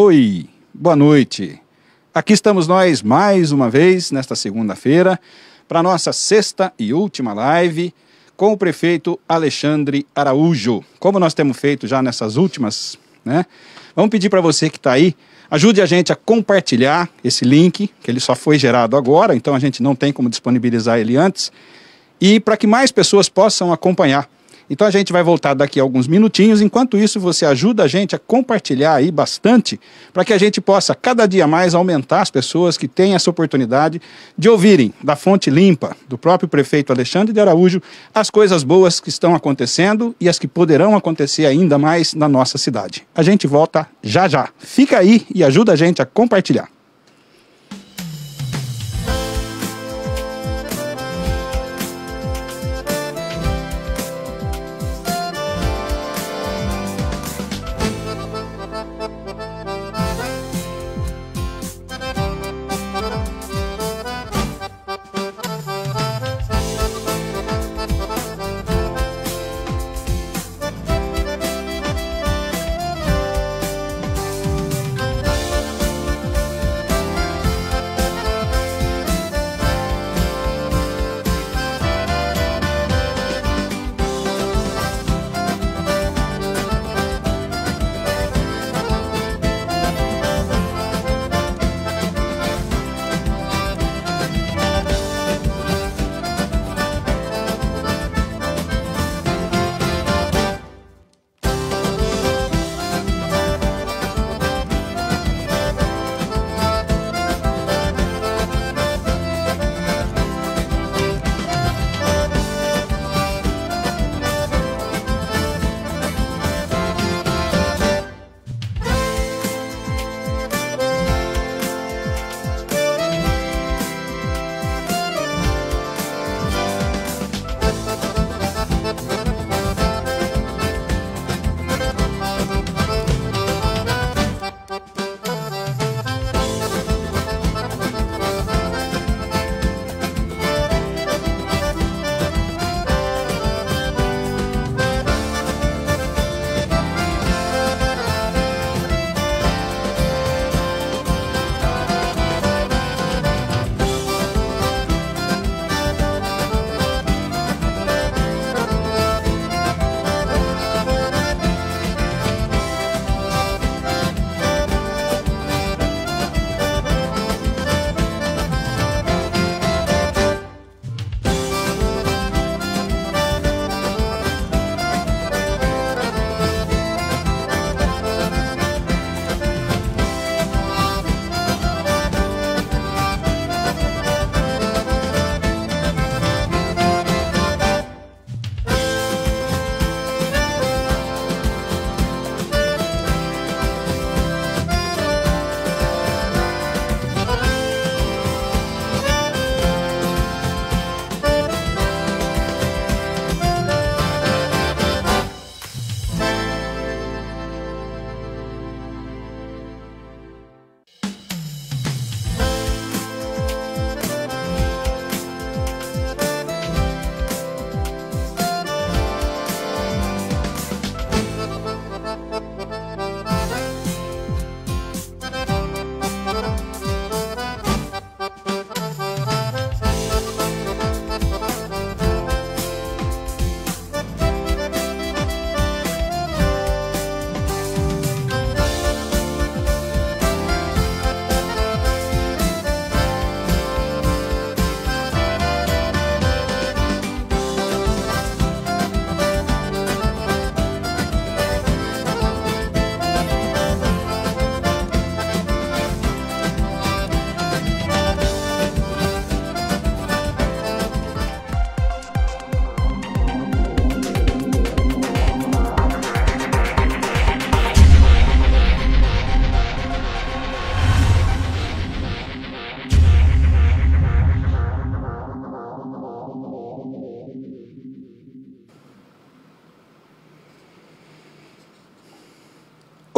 Oi, boa noite. Aqui estamos nós mais uma vez nesta segunda-feira para nossa sexta e última live com o prefeito Alexandre Araújo. Como nós temos feito já nessas últimas, né? Vamos pedir para você que está aí, ajude a gente a compartilhar esse link, que ele só foi gerado agora, então a gente não tem como disponibilizar ele antes, e para que mais pessoas possam acompanhar. Então a gente vai voltar daqui a alguns minutinhos, enquanto isso você ajuda a gente a compartilhar aí bastante, para que a gente possa cada dia mais aumentar as pessoas que têm essa oportunidade de ouvirem da fonte limpa do próprio prefeito Alexandre de Araújo as coisas boas que estão acontecendo e as que poderão acontecer ainda mais na nossa cidade. A gente volta já já. Fica aí e ajuda a gente a compartilhar.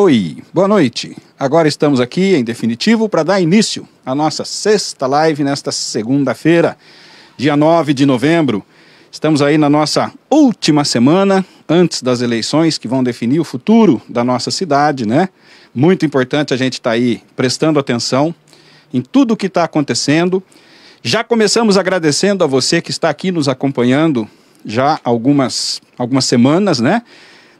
Oi, boa noite. Agora estamos aqui, em definitivo, para dar início à nossa sexta live nesta segunda-feira, dia 9 de novembro. Estamos aí na nossa última semana antes das eleições que vão definir o futuro da nossa cidade, né? Muito importante a gente estar aí prestando atenção em tudo o que está acontecendo. Já começamos agradecendo a você que está aqui nos acompanhando já algumas semanas, né?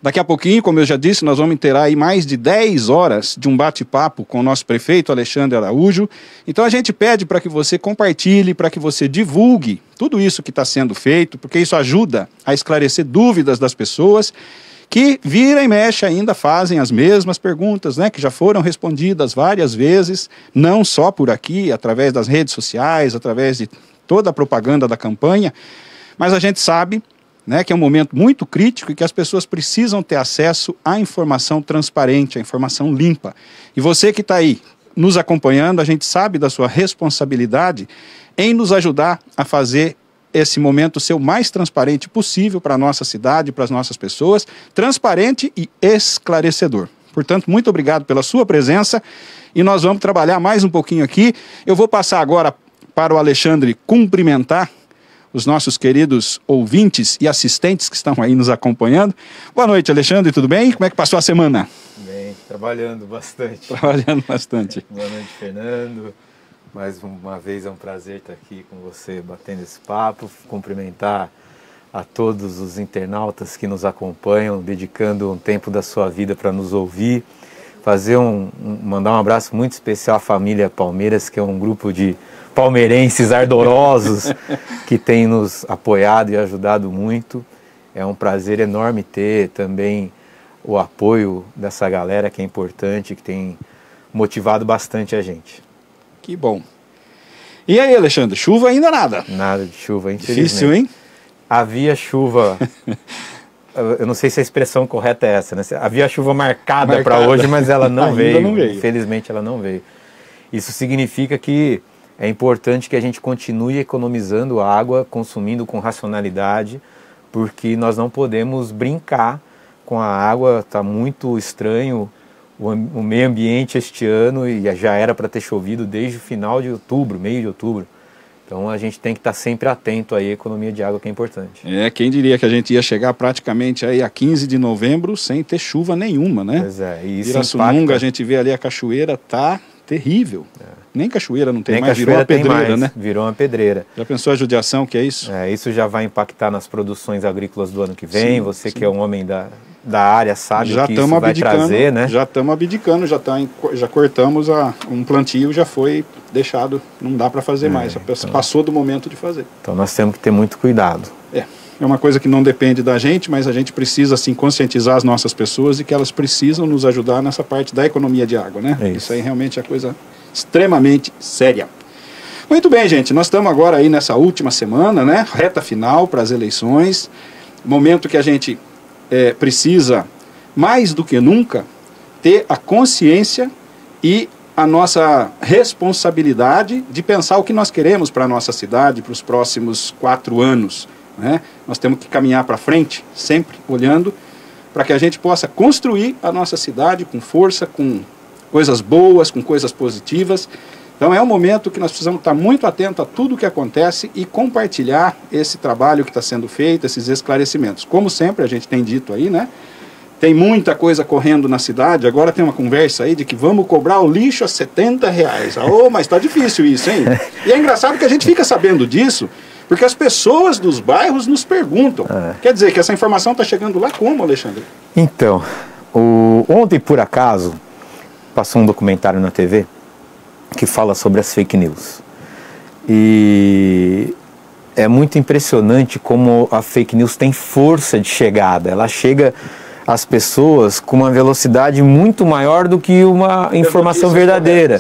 Daqui a pouquinho, como eu já disse, nós vamos ter aí mais de 10 horas de um bate-papo com o nosso prefeito Alexandre Araújo. Então a gente pede para que você compartilhe, para que você divulgue tudo isso que está sendo feito, porque isso ajuda a esclarecer dúvidas das pessoas que vira e mexe ainda fazem as mesmas perguntas, né, que já foram respondidas várias vezes, não só por aqui, através das redes sociais, através de toda a propaganda da campanha, mas a gente sabe, né, que é um momento muito crítico e que as pessoas precisam ter acesso à informação transparente, à informação limpa. E você que está aí nos acompanhando, a gente sabe da sua responsabilidade em nos ajudar a fazer esse momento ser o mais transparente possível para a nossa cidade, para as nossas pessoas, transparente e esclarecedor. Portanto, muito obrigado pela sua presença e nós vamos trabalhar mais um pouquinho aqui. Eu vou passar agora para o Alexandre cumprimentar os nossos queridos ouvintes e assistentes que estão aí nos acompanhando. Boa noite, Alexandre, tudo bem? Como é que passou a semana? Bem, trabalhando bastante. Trabalhando bastante. Boa noite, Fernando. Mais uma vez é um prazer estar aqui com você, batendo esse papo, cumprimentar a todos os internautas que nos acompanham, dedicando um tempo da sua vida para nos ouvir. Mandar um abraço muito especial à família Palmeiras, que é um grupo de palmeirenses ardorosos que tem nos apoiado e ajudado muito. É um prazer enorme ter também o apoio dessa galera que é importante, que tem motivado bastante a gente. Que bom. E aí, Alexandre, chuva ainda nada? Nada de chuva, infelizmente. Difícil, hein? Havia chuva, eu não sei se a expressão correta é essa, né? Havia chuva marcada para hoje, mas ela não veio. Não veio. Infelizmente ela não veio. Isso significa que é importante que a gente continue economizando água, consumindo com racionalidade, porque nós não podemos brincar com a água, está muito estranho o meio ambiente este ano e já era para ter chovido desde o final de outubro, meio de outubro. Então a gente tem que estar sempre atento aí à economia de água, que é importante. Quem diria que a gente ia chegar praticamente aí a 15 de novembro sem ter chuva nenhuma, né? Pois é, e isso Pirassununga, impacta. a gente vê ali a cachoeira, tá terrível. Nem cachoeira não tem Nem mais, virou uma pedreira, mais, né? Virou uma pedreira. Já pensou a judiação que é isso? Isso já vai impactar nas produções agrícolas do ano que vem. Você que é um homem da área sabe o que isso vai trazer, né? Já estamos abdicando, já cortamos um plantio, já foi deixado, não dá para fazer mais, passou do momento de fazer. Então nós temos que ter muito cuidado. É uma coisa que não depende da gente, mas a gente precisa assim conscientizar as nossas pessoas e que elas precisam nos ajudar nessa parte da economia de água, né? Isso aí realmente é coisa extremamente séria. Muito bem, gente, nós estamos agora aí nessa última semana, né? Reta final para as eleições, momento que a gente precisa, mais do que nunca, ter a consciência e a nossa responsabilidade de pensar o que nós queremos para a nossa cidade para os próximos 4 anos. Né? Nós temos que caminhar para frente, sempre olhando para que a gente possa construir a nossa cidade com força, com coisas boas, com coisas positivas. Então é um momento que nós precisamos estar muito atentos a tudo o que acontece e compartilhar esse trabalho que está sendo feito, esses esclarecimentos. Como sempre a gente tem dito aí, né? Tem muita coisa correndo na cidade, agora tem uma conversa aí de que vamos cobrar o lixo a R$70. Mas está difícil isso, hein? E é engraçado que a gente fica sabendo disso, porque as pessoas dos bairros nos perguntam. Quer dizer que essa informação está chegando lá como, Alexandre? Então, ontem por acaso, passou um documentário na TV que fala sobre as fake news. E é muito impressionante como a fake news tem força de chegada. Ela chega às pessoas com uma velocidade muito maior do que uma informação verdadeira.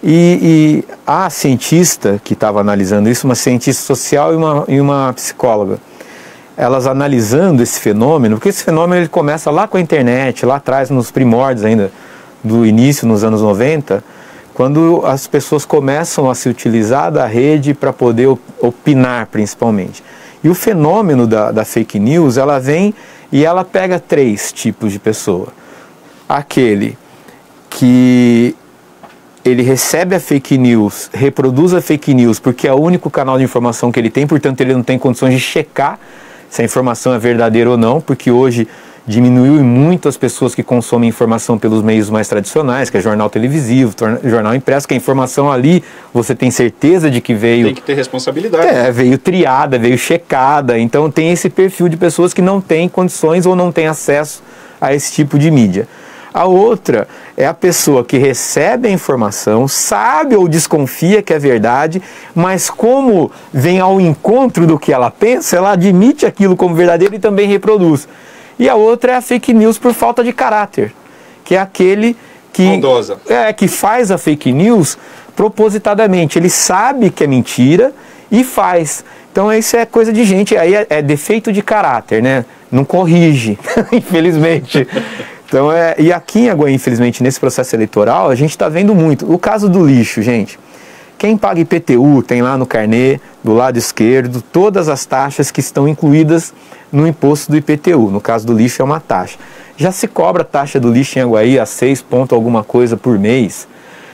E a cientista que estava analisando isso, uma cientista social e uma psicóloga, elas analisando esse fenômeno, porque esse fenômeno ele começa lá com a internet, lá atrás, nos primórdios ainda do início, nos anos 90, quando as pessoas começam a se utilizar da rede para poder opinar, principalmente. E o fenômeno da fake news, ela vem e ela pega 3 tipos de pessoa. Aquele que ele recebe a fake news, reproduz a fake news, porque é o único canal de informação que ele tem, portanto ele não tem condições de checar se a informação é verdadeira ou não, porque hoje diminuiu muito as pessoas que consomem informação pelos meios mais tradicionais, que é jornal televisivo, jornal impresso, que a informação ali você tem certeza de que veio... Tem que ter responsabilidade. Veio triada, veio checada, então tem esse perfil de pessoas que não têm condições ou não têm acesso a esse tipo de mídia. A outra é a pessoa que recebe a informação, sabe ou desconfia que é verdade, mas como vem ao encontro do que ela pensa, ela admite aquilo como verdadeiro e também reproduz. E a outra é a fake news por falta de caráter, que é aquele que faz a fake news propositadamente. Ele sabe que é mentira e faz. Então isso é coisa de gente, aí é defeito de caráter, né? Não corrige, infelizmente. Então, e aqui em Aguaí, infelizmente, nesse processo eleitoral, a gente está vendo muito. O caso do lixo, gente. Quem paga IPTU tem lá no carnê, do lado esquerdo, todas as taxas que estão incluídas no imposto do IPTU. No caso do lixo é uma taxa. Já se cobra a taxa do lixo em Aguaí a 6 ponto alguma coisa por mês,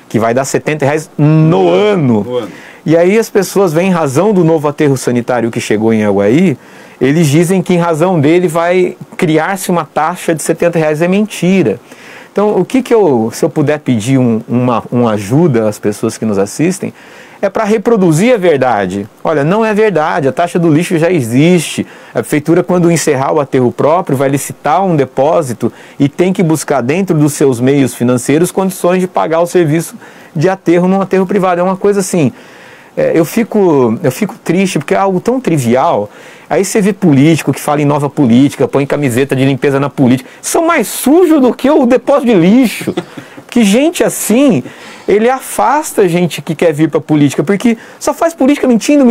que vai dar R$70 no ano. E aí as pessoas veem, em razão do novo aterro sanitário que chegou em Aguaí, eles dizem que em razão dele vai criar-se uma taxa de R$70. É mentira. Então, o que se eu puder pedir uma ajuda às pessoas que nos assistem, é para reproduzir a verdade. Olha, não é verdade, a taxa do lixo já existe. A prefeitura, quando encerrar o aterro próprio, vai licitar um depósito e tem que buscar dentro dos seus meios financeiros condições de pagar o serviço de aterro num aterro privado. É uma coisa assim, eu fico triste porque é algo tão trivial. Aí você vê político que fala em nova política, põe camiseta de limpeza na política. São mais sujos do que o depósito de lixo. Que gente assim, ele afasta a gente que quer vir para a política, porque só faz política mentindo.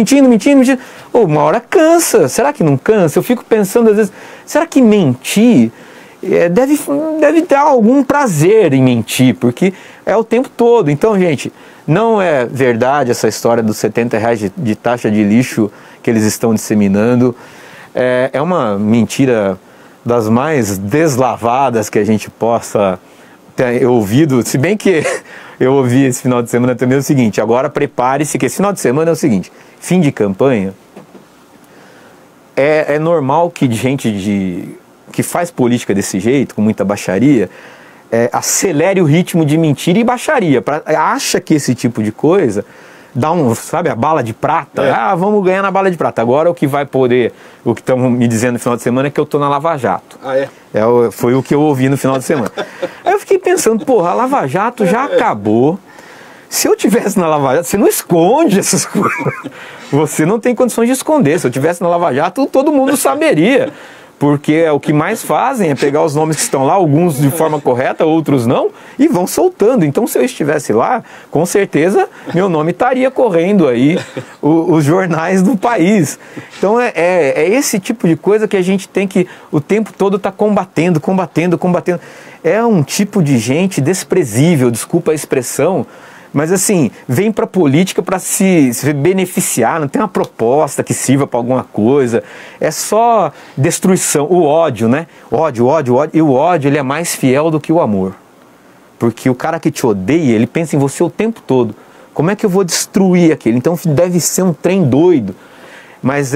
Uma hora cansa. Será que não cansa? Eu fico pensando às vezes, será que mentir deve ter algum prazer em mentir? Porque é o tempo todo. Então, gente, não é verdade essa história dos R$70 de taxa de lixo que eles estão disseminando. É uma mentira das mais deslavadas que a gente possa ter ouvido, se bem que eu ouvi esse final de semana também o seguinte: agora prepare-se que esse final de semana é o seguinte, fim de campanha, é normal que gente que faz política desse jeito, com muita baixaria, acelere o ritmo de mentira e baixaria, acha que esse tipo de coisa dá sabe, a bala de prata, vamos ganhar na bala de prata. Agora o que vai poder, o que estão me dizendo no final de semana é que eu tô na Lava Jato. Foi o que eu ouvi no final de semana. Aí eu fiquei pensando, porra, a Lava Jato já acabou. Se eu tivesse na Lava Jato, você não esconde essas coisas. Você não tem condições de esconder. Se eu tivesse na Lava Jato, todo mundo saberia. Porque o que mais fazem é pegar os nomes que estão lá, alguns de forma correta, outros não, e vão soltando. Então, se eu estivesse lá, com certeza, meu nome estaria correndo aí os jornais do país. Então, é esse tipo de coisa que a gente tem que, o tempo todo, estar combatendo. É um tipo de gente desprezível, desculpa a expressão, mas assim, vem para a política para se beneficiar, não tem uma proposta que sirva para alguma coisa, é só destruição, o ódio, né? Ódio, e o ódio ele é mais fiel do que o amor, porque o cara que te odeia, ele pensa em você o tempo todo, como é que eu vou destruir aquele? Então deve ser um trem doido, mas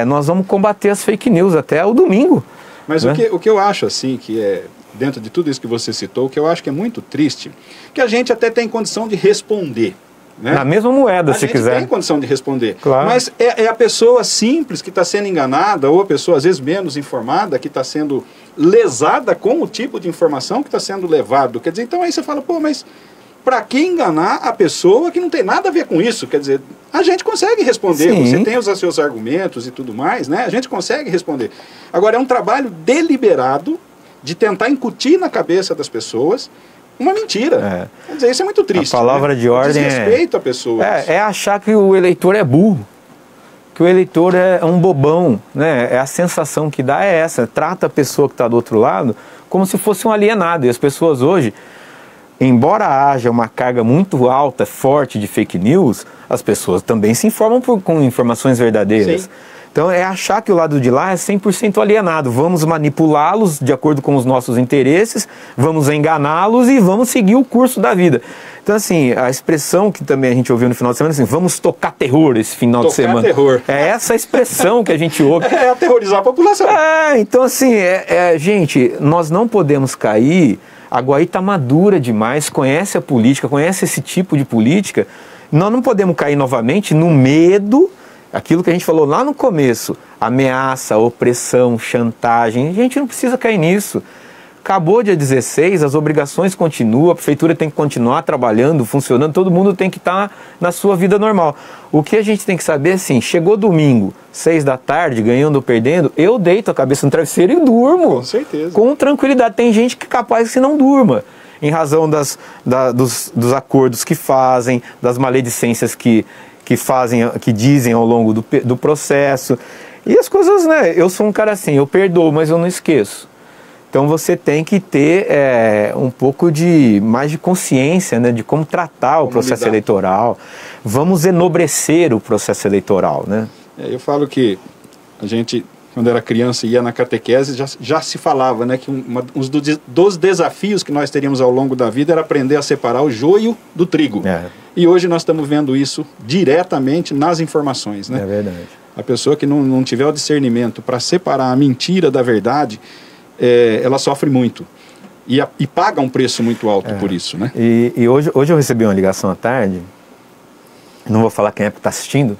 nós vamos combater as fake news até o domingo. Mas né? o que eu acho assim, que dentro de tudo isso que você citou, que eu acho que é muito triste, que a gente até tem condição de responder. Né? Na mesma moeda, se quiser. A gente tem condição de responder. Claro. Mas é a pessoa simples que está sendo enganada, ou a pessoa às vezes menos informada, que está sendo lesada com o tipo de informação que está sendo levado. Quer dizer, então aí você fala, pô, mas para que enganar a pessoa que não tem nada a ver com isso? Quer dizer, a gente consegue responder, Sim. Você tem os seus argumentos e tudo mais, né? A gente consegue responder. Agora, é um trabalho deliberado de tentar incutir na cabeça das pessoas uma mentira. Quer dizer, isso é muito triste. A palavra de ordem desrespeito a pessoa. É achar que o eleitor é burro, que o eleitor é um bobão, né? A sensação que dá é essa, trata a pessoa que está do outro lado como se fosse um alienado. E as pessoas hoje, embora haja uma carga muito alta, forte de fake news, as pessoas também se informam com informações verdadeiras. Sim. Então é achar que o lado de lá é 100% alienado. Vamos manipulá-los de acordo com os nossos interesses, vamos enganá-los e vamos seguir o curso da vida. Então assim, a expressão que também a gente ouviu no final de semana, assim, vamos tocar terror esse final de semana. Terror. É essa a expressão que a gente ouve. É aterrorizar a população. Então assim, gente, nós não podemos cair. A Guaí está madura demais, conhece a política, conhece esse tipo de política. Nós não podemos cair novamente no medo, aquilo que a gente falou lá no começo, ameaça, opressão, chantagem. A gente não precisa cair nisso. Acabou dia 16, as obrigações continuam, a prefeitura tem que continuar trabalhando, funcionando, todo mundo tem que estar na sua vida normal. O que a gente tem que saber é assim, chegou domingo, 6 da tarde, ganhando ou perdendo, eu deito a cabeça no travesseiro e durmo. Com certeza. Com tranquilidade. Tem gente que é capaz que não durma, em razão dos acordos que fazem, das maledicências que fazem, que dizem ao longo do processo. E as coisas, né? Eu sou um cara assim, eu perdoo, mas eu não esqueço. Então você tem que ter um pouco mais de consciência, né, de como tratar o processo eleitoral. Vamos enobrecer o processo eleitoral, né? Eu falo que a gente, quando era criança, ia na catequese, já se falava, né, que um dos desafios que nós teríamos ao longo da vida era aprender a separar o joio do trigo. E hoje nós estamos vendo isso diretamente nas informações, né? É verdade. A pessoa que não tiver o discernimento para separar a mentira da verdade, ela sofre muito e paga um preço muito alto por isso, né? E hoje eu recebi uma ligação à tarde, não vou falar quem é que está assistindo,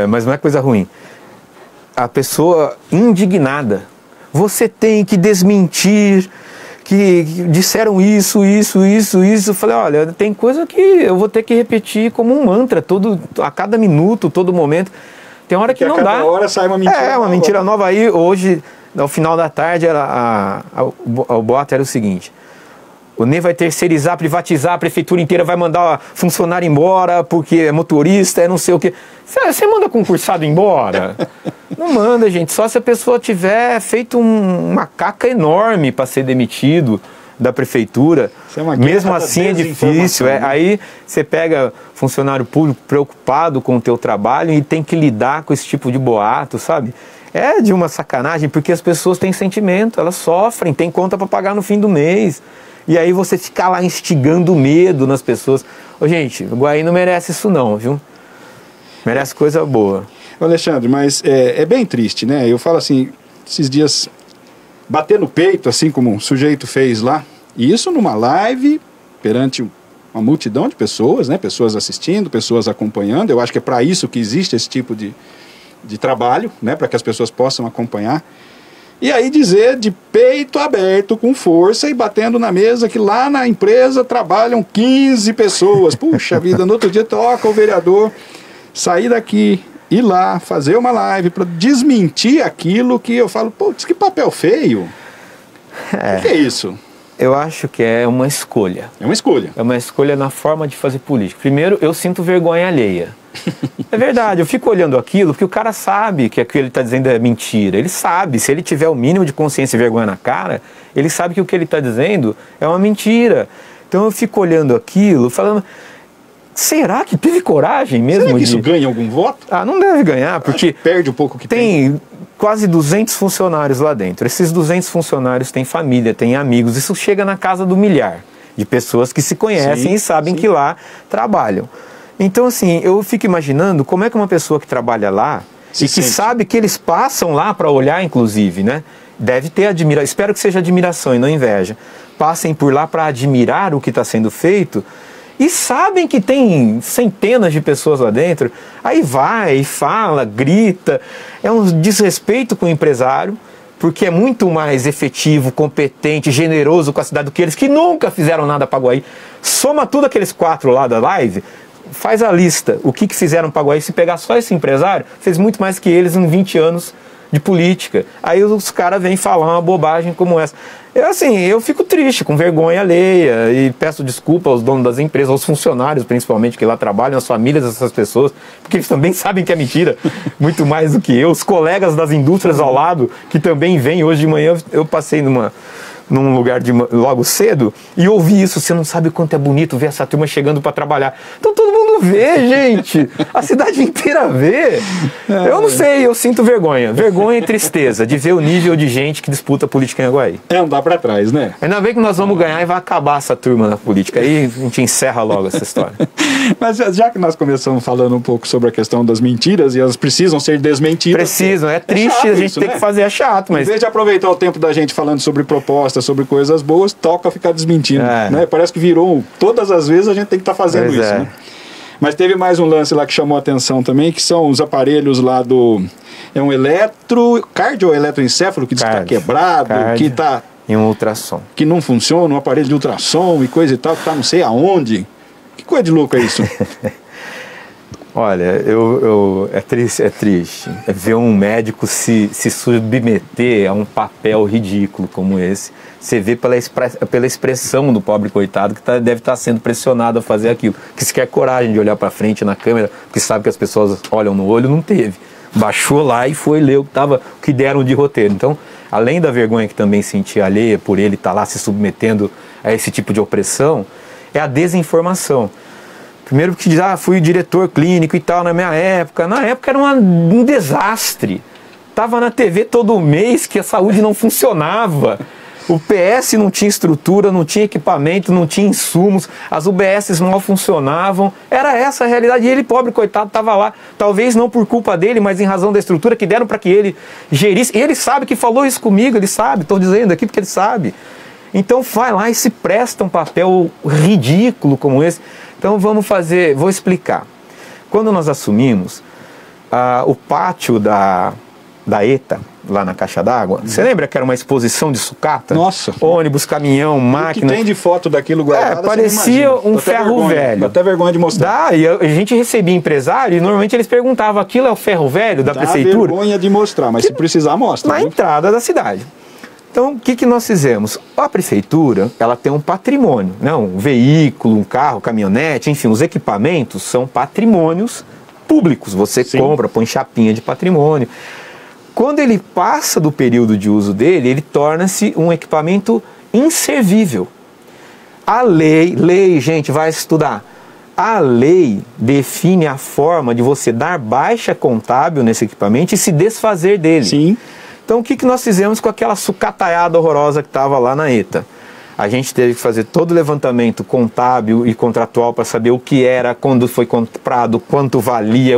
mas não é coisa ruim. A pessoa indignada, você tem que desmentir que disseram isso. Eu falei, olha, tem coisa que eu vou ter que repetir como um mantra a cada minuto, todo momento. Tem hora que não dá. Cada hora sai uma mentira uma mentira nova. Aí hoje, no final da tarde, o boato era o seguinte: o NEM vai terceirizar, privatizar, a prefeitura inteira vai mandar funcionário embora porque é motorista, não sei o quê. Você manda concursado embora? Não manda, gente. Só se a pessoa tiver feito uma caca enorme para ser demitido da prefeitura. Mesmo assim é difícil. Aí você pega funcionário público preocupado com o teu trabalho e tem que lidar com esse tipo de boato, sabe? É de uma sacanagem, porque as pessoas têm sentimento, elas sofrem, tem conta para pagar no fim do mês. E aí você fica lá instigando medo nas pessoas. Gente, o Guaí não merece isso não, viu? Merece coisa boa. Alexandre, mas é bem triste, né? Eu falo assim, esses dias, bater no peito, assim como um sujeito fez lá, e isso numa live, perante uma multidão de pessoas, né? Pessoas assistindo, pessoas acompanhando. Eu acho que é para isso que existe esse tipo de trabalho, né? Para que as pessoas possam acompanhar. E aí dizer de peito aberto, com força e batendo na mesa que lá na empresa trabalham 15 pessoas. Puxa vida, no outro dia toca o vereador sair daqui, ir lá, fazer uma live para desmentir aquilo que eu falo, putz, que papel feio. O que é isso? Eu acho que é uma escolha. É uma escolha. É uma escolha na forma de fazer política. Primeiro, eu sinto vergonha alheia. É verdade, eu fico olhando aquilo porque o cara sabe que aquilo que ele está dizendo é mentira. Ele sabe, se ele tiver o mínimo de consciência e vergonha na cara, ele sabe que o que ele está dizendo é uma mentira. Então eu fico olhando aquilo, falando, será que teve coragem mesmo? Será que isso ganha algum voto? Não deve ganhar, porque perde um pouco o que tem quase 200 funcionários lá dentro. Esses 200 funcionários têm família, têm amigos. Isso chega na casa do milhar de pessoas que se conhecem e sabem que lá trabalham. Então, assim, eu fico imaginando como é que uma pessoa que trabalha lá e que sabe que eles passam lá para olhar, inclusive, né? Deve ter admiração, espero que seja admiração e não inveja. Passem por lá para admirar o que está sendo feito e sabem que tem centenas de pessoas lá dentro. Aí vai, fala, grita. É um desrespeito com o empresário, porque é muito mais efetivo, competente, generoso com a cidade do que eles que nunca fizeram nada para Guaí. Soma tudo aqueles 4 lá da live, faz a lista, o que fizeram para Guaí. Se pegar só esse empresário, fez muito mais que eles em 20 anos de política. Aí os caras vêm falar uma bobagem como essa. Eu fico triste, com vergonha alheia, e peço desculpa aos donos das empresas, aos funcionários principalmente que lá trabalham, às famílias dessas pessoas, porque eles também sabem que é mentira, muito mais do que eu. Os colegas das indústrias ao lado, que também vêm. Hoje de manhã eu passei num lugar logo cedo e ouvi isso. Você não sabe o quanto é bonito ver essa turma chegando para trabalhar. Então todo mundo mundo vê, gente. A cidade inteira vê. Eu não sei, eu sinto vergonha. Vergonha e tristeza de ver o nível de gente que disputa política em Aguaí. É andar pra trás, né? Ainda bem que nós vamos ganhar e vai acabar essa turma na política. Aí a gente encerra logo essa história. Mas já que nós começamos falando um pouco sobre a questão das mentiras, e elas precisam ser desmentidas. Precisam, é triste, a gente isso, tem né? que fazer, é chato, mas... Em vez de aproveitar o tempo da gente falando sobre propostas, sobre coisas boas, toca ficar desmentindo, né? Parece que virou, todas as vezes a gente tem que estar fazendo isso, né? Mas teve mais um lance lá que chamou a atenção também, que são os aparelhos lá do... É um cardio ou eletroencéfalo que diz que está quebrado, que está... E um ultrassom. Que não funciona, um aparelho de ultrassom e coisa e tal, que está não sei aonde. Que coisa de louco é isso? Olha, é triste ver um médico se submeter a um papel ridículo como esse. Você vê pela expressão do pobre coitado que deve estar sendo pressionado a fazer aquilo. Que sequer coragem de olhar para frente na câmera, porque sabe que as pessoas olham no olho, não teve. Baixou lá e foi ler o que deram de roteiro. Então, além da vergonha que também sentia alheia por ele estar lá se submetendo a esse tipo de opressão, é a desinformação. Primeiro porque diz, fui diretor clínico e tal na minha época. Na época era um desastre. Tava na TV todo mês que a saúde não funcionava. O PS não tinha estrutura, não tinha equipamento, não tinha insumos. As UBSs mal funcionavam. Era essa a realidade. E ele, pobre coitado, estava lá. Talvez não por culpa dele, mas em razão da estrutura que deram para que ele gerisse. E ele sabe que falou isso comigo, ele sabe. Estou dizendo aqui porque ele sabe. Então vai lá e se presta um papel ridículo como esse. Então vou explicar. Quando nós assumimos o pátio da ETA, lá na caixa d'água, você lembra que era uma exposição de sucata? Nossa! Ônibus, caminhão, máquina. O que tem de foto daquilo guardado? Parecia um ferro velho. Dá até vergonha de mostrar. E a gente recebia empresário e normalmente eles perguntavam, aquilo é o ferro velho da prefeitura? Dá vergonha de mostrar, mas se precisar, mostra. Na entrada da cidade. Então, o que nós fizemos? A prefeitura, ela tem um patrimônio, né? Um veículo, um carro, caminhonete, enfim, os equipamentos são patrimônios públicos. Você compra, põe chapinha de patrimônio. Quando ele passa do período de uso dele, ele torna-se um equipamento inservível. A lei, gente, vai estudar. A lei define a forma de você dar baixa contábil nesse equipamento e se desfazer dele. Sim. Então, o que nós fizemos com aquela sucataiada horrorosa que estava lá na ETA? A gente teve que fazer todo o levantamento contábil e contratual para saber o que era, quando foi comprado, quanto valia,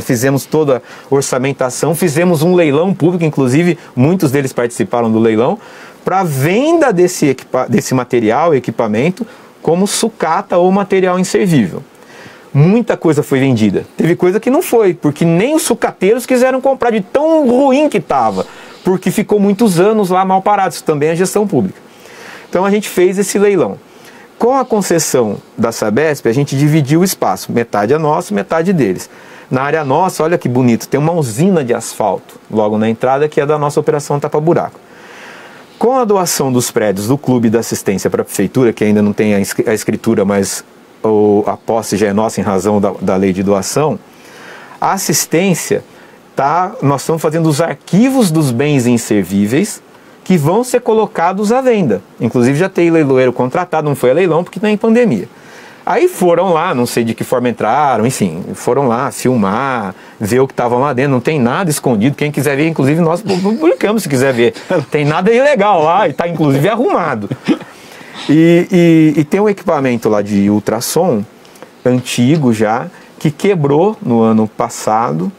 fizemos toda a orçamentação, fizemos um leilão público, inclusive muitos deles participaram do leilão, para venda desse material e equipamento como sucata ou material inservível. Muita coisa foi vendida. Teve coisa que não foi, porque nem os sucateiros quiseram comprar de tão ruim que estava, porque ficou muitos anos lá mal parado. Isso também é gestão pública. Então a gente fez esse leilão. Com a concessão da Sabesp, a gente dividiu o espaço. Metade é nosso, metade deles. Na área nossa, olha que bonito, tem uma usina de asfalto logo na entrada, que é da nossa operação Tapa Buraco. Com a doação dos prédios do Clube da Assistência para a Prefeitura, que ainda não tem a escritura, mas a posse já é nossa em razão da lei de doação, a assistência, nós estamos fazendo os arquivos dos bens inservíveis que vão ser colocados à venda. Inclusive já tem leiloeiro contratado, não foi a leilão porque tem pandemia. Aí foram lá, não sei de que forma entraram, enfim, foram lá filmar, ver o que estavam lá dentro, não tem nada escondido, quem quiser ver, inclusive nós publicamos se quiser ver, tem nada ilegal lá e está inclusive arrumado. E tem um equipamento lá de ultrassom, antigo já, que quebrou no ano passado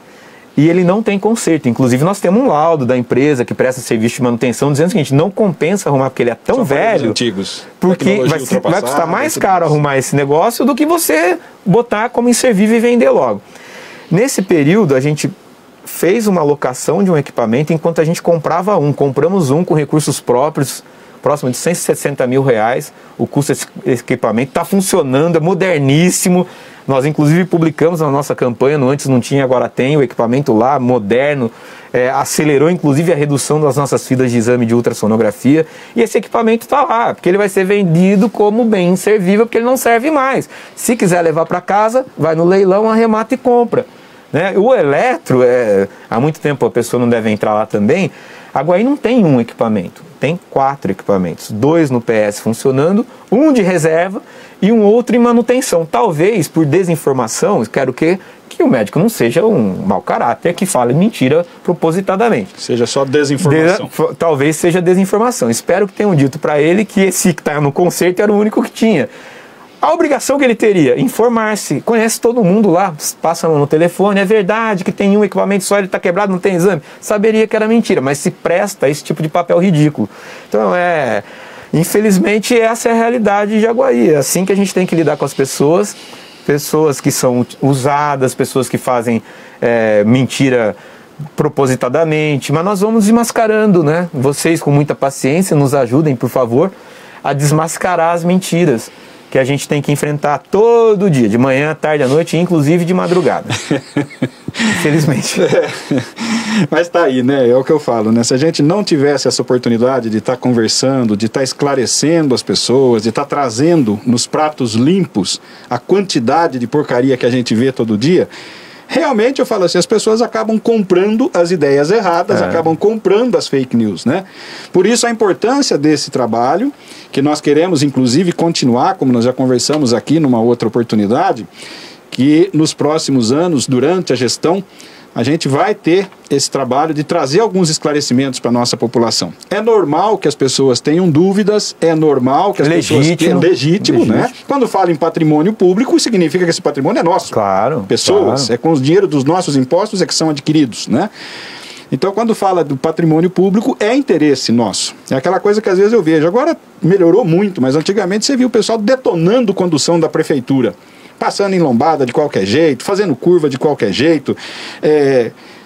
e ele não tem conserto. Inclusive nós temos um laudo da empresa que presta serviço de manutenção dizendo o seguinte, não compensa arrumar porque ele é tão velho, antigos, porque vai custar mais caro arrumar esse negócio do que você botar como inservível e vender logo. Nesse período a gente fez uma alocação de um equipamento enquanto a gente comprava compramos um com recursos próprios, próximo de 160 mil reais, o custo desse equipamento, está funcionando, é moderníssimo. Nós inclusive publicamos na nossa campanha, antes não tinha, agora tem, o equipamento lá, moderno, acelerou inclusive a redução das nossas filas de exame de ultrassonografia, e esse equipamento está lá, porque ele vai ser vendido como bem inservível, porque ele não serve mais. Se quiser levar para casa, vai no leilão, arremata e compra. Né? O eletro, há muito tempo a pessoa não deve entrar lá também, Aguaí não tem um equipamento. tem 4 equipamentos, 2 no PS funcionando, um de reserva e um outro em manutenção. Talvez por desinformação, quero que o médico não seja um mau caráter que fale mentira propositadamente. Seja só desinformação. Talvez seja desinformação. Espero que tenham dito para ele que esse que está no conserto era o único que tinha. A obrigação que ele teria, informar-se, conhece todo mundo lá, passa no telefone, é verdade que tem um equipamento só, ele está quebrado, não tem exame. Saberia que era mentira, mas se presta a esse tipo de papel ridículo. Então infelizmente essa é a realidade de Jaguari, é assim que a gente tem que lidar com as pessoas que são usadas, pessoas que fazem mentira propositadamente, mas nós vamos desmascarando, né? Vocês com muita paciência nos ajudem, por favor, a desmascarar as mentiras que a gente tem que enfrentar todo dia, de manhã, tarde, à noite, inclusive de madrugada. Infelizmente. Mas tá aí, né? É o que eu falo, né? Se a gente não tivesse essa oportunidade de estar conversando, de estar esclarecendo as pessoas, de estar trazendo nos pratos limpos a quantidade de porcaria que a gente vê todo dia, realmente eu falo assim, as pessoas acabam comprando as ideias erradas, acabam comprando as fake news, né? Por isso a importância desse trabalho, que nós queremos inclusive continuar, como nós já conversamos aqui numa outra oportunidade, que nos próximos anos, durante a gestão, a gente vai ter esse trabalho de trazer alguns esclarecimentos para a nossa população. É normal que as pessoas tenham dúvidas, é normal que as pessoas tenham legítimo, né? Quando fala em patrimônio público, significa que esse patrimônio é nosso. Claro. Pessoas, claro. É com o dinheiro dos nossos impostos que são adquiridos, né? Então, quando fala do patrimônio público, é interesse nosso. É aquela coisa que às vezes eu vejo. Agora melhorou muito, mas antigamente você viu o pessoal detonando condução da prefeitura. Passando em lombada de qualquer jeito, fazendo curva de qualquer jeito,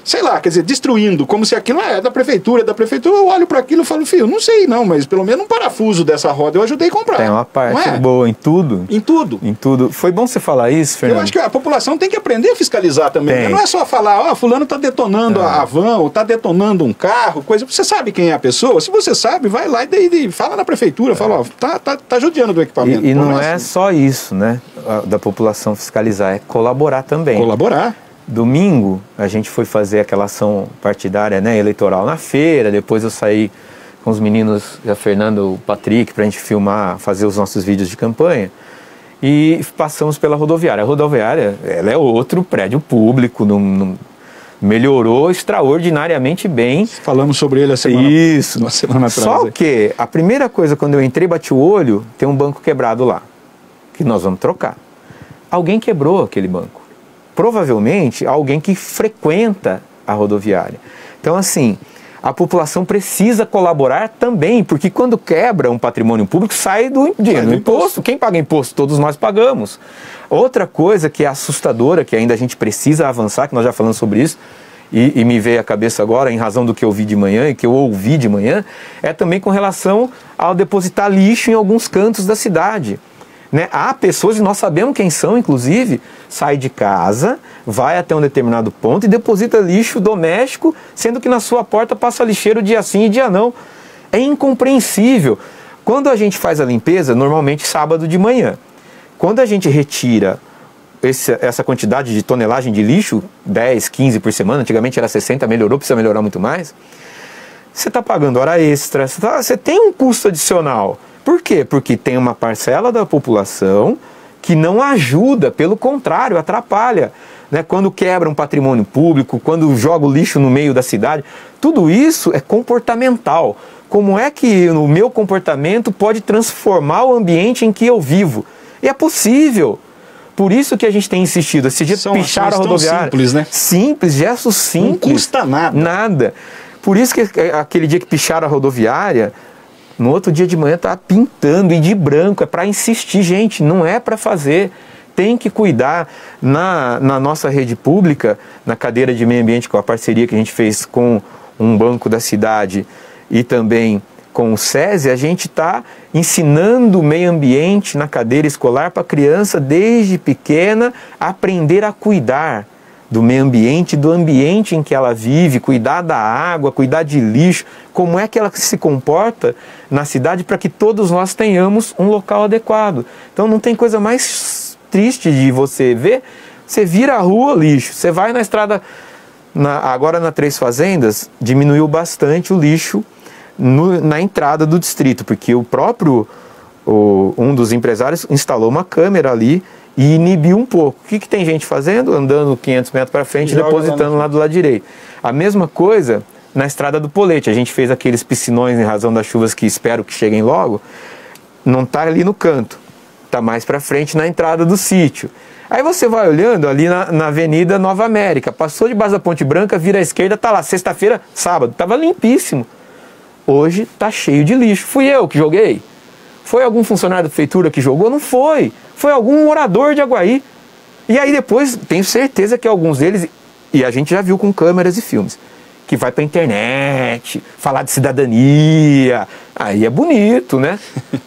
sei lá, quer dizer, destruindo, como se aquilo é da prefeitura, eu olho para aquilo e falo, filho, não sei não, mas pelo menos um parafuso dessa roda eu ajudei a comprar. Tem uma parte boa em tudo. Em tudo. Em tudo. Foi bom você falar isso, Fernando? Eu acho que a população tem que aprender a fiscalizar também. Né? Não é só falar, fulano está detonando a van, ou está detonando um carro, coisa. Você sabe quem é a pessoa? Se você sabe, vai lá e fala na prefeitura, fala, tá judiando do equipamento. E não é só isso, né, da população fiscalizar, é colaborar também. Colaborar. Domingo, a gente foi fazer aquela ação partidária, né, eleitoral na feira, depois eu saí com os meninos, a Fernanda, o Patrick, para a gente filmar, fazer os nossos vídeos de campanha, e passamos pela rodoviária. A rodoviária, ela é outro prédio público, melhorou extraordinariamente bem. Falamos sobre ele uma semana atrás. Só que a primeira coisa, quando eu entrei, bati o olho, tem um banco quebrado lá, que nós vamos trocar. Alguém quebrou aquele banco. Provavelmente alguém que frequenta a rodoviária. Então, assim, a população precisa colaborar também, porque quando quebra um patrimônio público, sai do dinheiro do imposto. Quem paga imposto? Todos nós pagamos. Outra coisa que é assustadora, que ainda a gente precisa avançar, que nós já falamos sobre isso, e me veio à cabeça agora, em razão do que eu vi de manhã e que eu ouvi de manhã, é também com relação ao depositar lixo em alguns cantos da cidade. Né? Há pessoas, e nós sabemos quem são, inclusive, sai de casa, vai até um determinado ponto e deposita lixo doméstico, sendo que na sua porta passa lixeiro dia sim e dia não. É incompreensível. Quando a gente faz a limpeza, normalmente sábado de manhã, quando a gente retira essa quantidade de tonelagem de lixo, 10, 15 por semana, antigamente era 60, melhorou, precisa melhorar muito mais, você está pagando hora extra, você tem um custo adicional. Por quê? Porque tem uma parcela da população que não ajuda, pelo contrário, atrapalha. Né? Quando quebra um patrimônio público, quando joga o lixo no meio da cidade, tudo isso é comportamental. Como é que o meu comportamento pode transformar o ambiente em que eu vivo? E é possível. Por isso que a gente tem insistido. Esse dia picharam a rodoviária. Simples, né? Simples, gestos simples. Não custa nada. Nada. Por isso que aquele dia que picharam a rodoviária, no outro dia de manhã estava pintando e de branco. É para insistir, gente, não é para fazer. Tem que cuidar. Na nossa rede pública, na cadeira de meio ambiente, com a parceria que a gente fez com um banco da cidade e também com o SESI, a gente está ensinando o meio ambiente na cadeira escolar para a criança, desde pequena, aprender a cuidar do meio ambiente, do ambiente em que ela vive, cuidar da água, cuidar de lixo, como é que ela se comporta na cidade para que todos nós tenhamos um local adequado. Então não tem coisa mais triste de você ver, você vira a rua, lixo, você vai na estrada, agora na Três Fazendas, diminuiu bastante o lixo na entrada do distrito, porque o próprio, um dos empresários instalou uma câmera ali e inibiu um pouco. O que tem gente fazendo? Andando 500 metros para frente e depositando lá do lado direito. A mesma coisa na estrada do Polete. A gente fez aqueles piscinões em razão das chuvas que espero que cheguem logo. Não está ali no canto, está mais para frente na entrada do sítio. Aí você vai olhando ali na Avenida Nova América, passou debaixo da Ponte Branca, vira à esquerda, tá lá, sexta-feira, sábado, estava limpíssimo. Hoje tá cheio de lixo. Fui eu que joguei? Foi algum funcionário da prefeitura que jogou? Não foi. Foi algum morador de Aguaí. E aí depois, tenho certeza que alguns deles, e a gente já viu com câmeras e filmes, que vai para a internet, falar de cidadania, aí é bonito, né?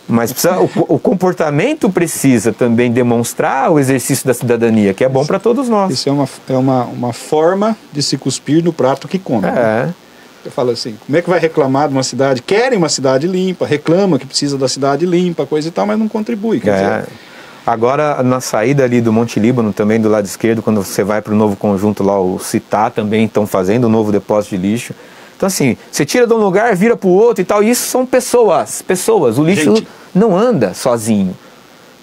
Mas precisa, o comportamento precisa também demonstrar o exercício da cidadania, que é bom para todos nós. Isso é uma forma de se cuspir no prato que come. Né? Eu falo assim, como é que vai reclamar de uma cidade? Querem uma cidade limpa, reclamam que precisa da cidade limpa, coisa e tal, mas não contribui. Quer dizer. Agora, na saída ali do Monte Líbano, também do lado esquerdo, quando você vai para o novo conjunto lá, o Citá também estão fazendo um novo depósito de lixo. Então assim, você tira de um lugar, vira para o outro e tal, e isso são pessoas. O lixo não anda sozinho.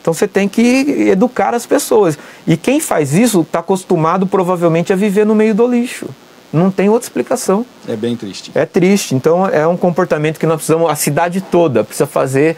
Então você tem que educar as pessoas. E quem faz isso está acostumado provavelmente a viver no meio do lixo. Não tem outra explicação. É bem triste. É triste. Então é um comportamento que nós precisamos, a cidade toda precisa fazer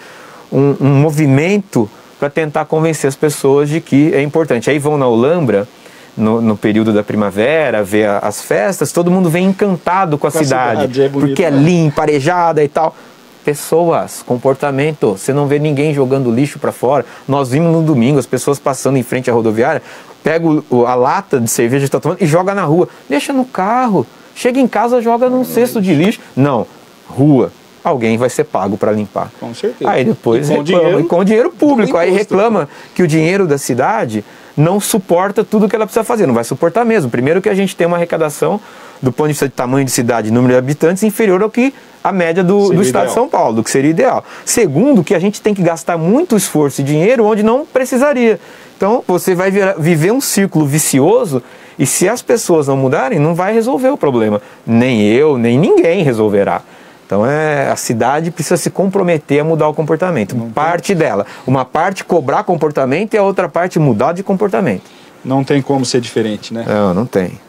um movimento para tentar convencer as pessoas de que é importante. Aí vão na Olambra, no período da primavera, ver as festas, todo mundo vem encantado com a cidade é bonito, porque é limpa, arejada e tal. Pessoas, comportamento, você não vê ninguém jogando lixo para fora. Nós vimos no domingo as pessoas passando em frente à rodoviária, pega a lata de cerveja que está tomando e joga na rua. Deixa no carro, chega em casa, joga num cesto de lixo. Não, rua. Alguém vai ser pago para limpar. Com certeza. Aí depois reclama, com dinheiro público. Aí reclama que o dinheiro da cidade não suporta tudo que ela precisa fazer. Não vai suportar mesmo. Primeiro que a gente tem uma arrecadação, do ponto de vista de tamanho de cidade e número de habitantes, inferior ao que a média do estado de São Paulo, do que seria ideal. Segundo, que a gente tem que gastar muito esforço e dinheiro onde não precisaria. Então você vai viver um círculo vicioso e se as pessoas não mudarem, não vai resolver o problema. Nem eu, nem ninguém resolverá. Então a cidade precisa se comprometer a mudar o comportamento. Parte dela. Uma parte cobrar comportamento e a outra parte mudar de comportamento. Não tem como ser diferente, né? Não tem.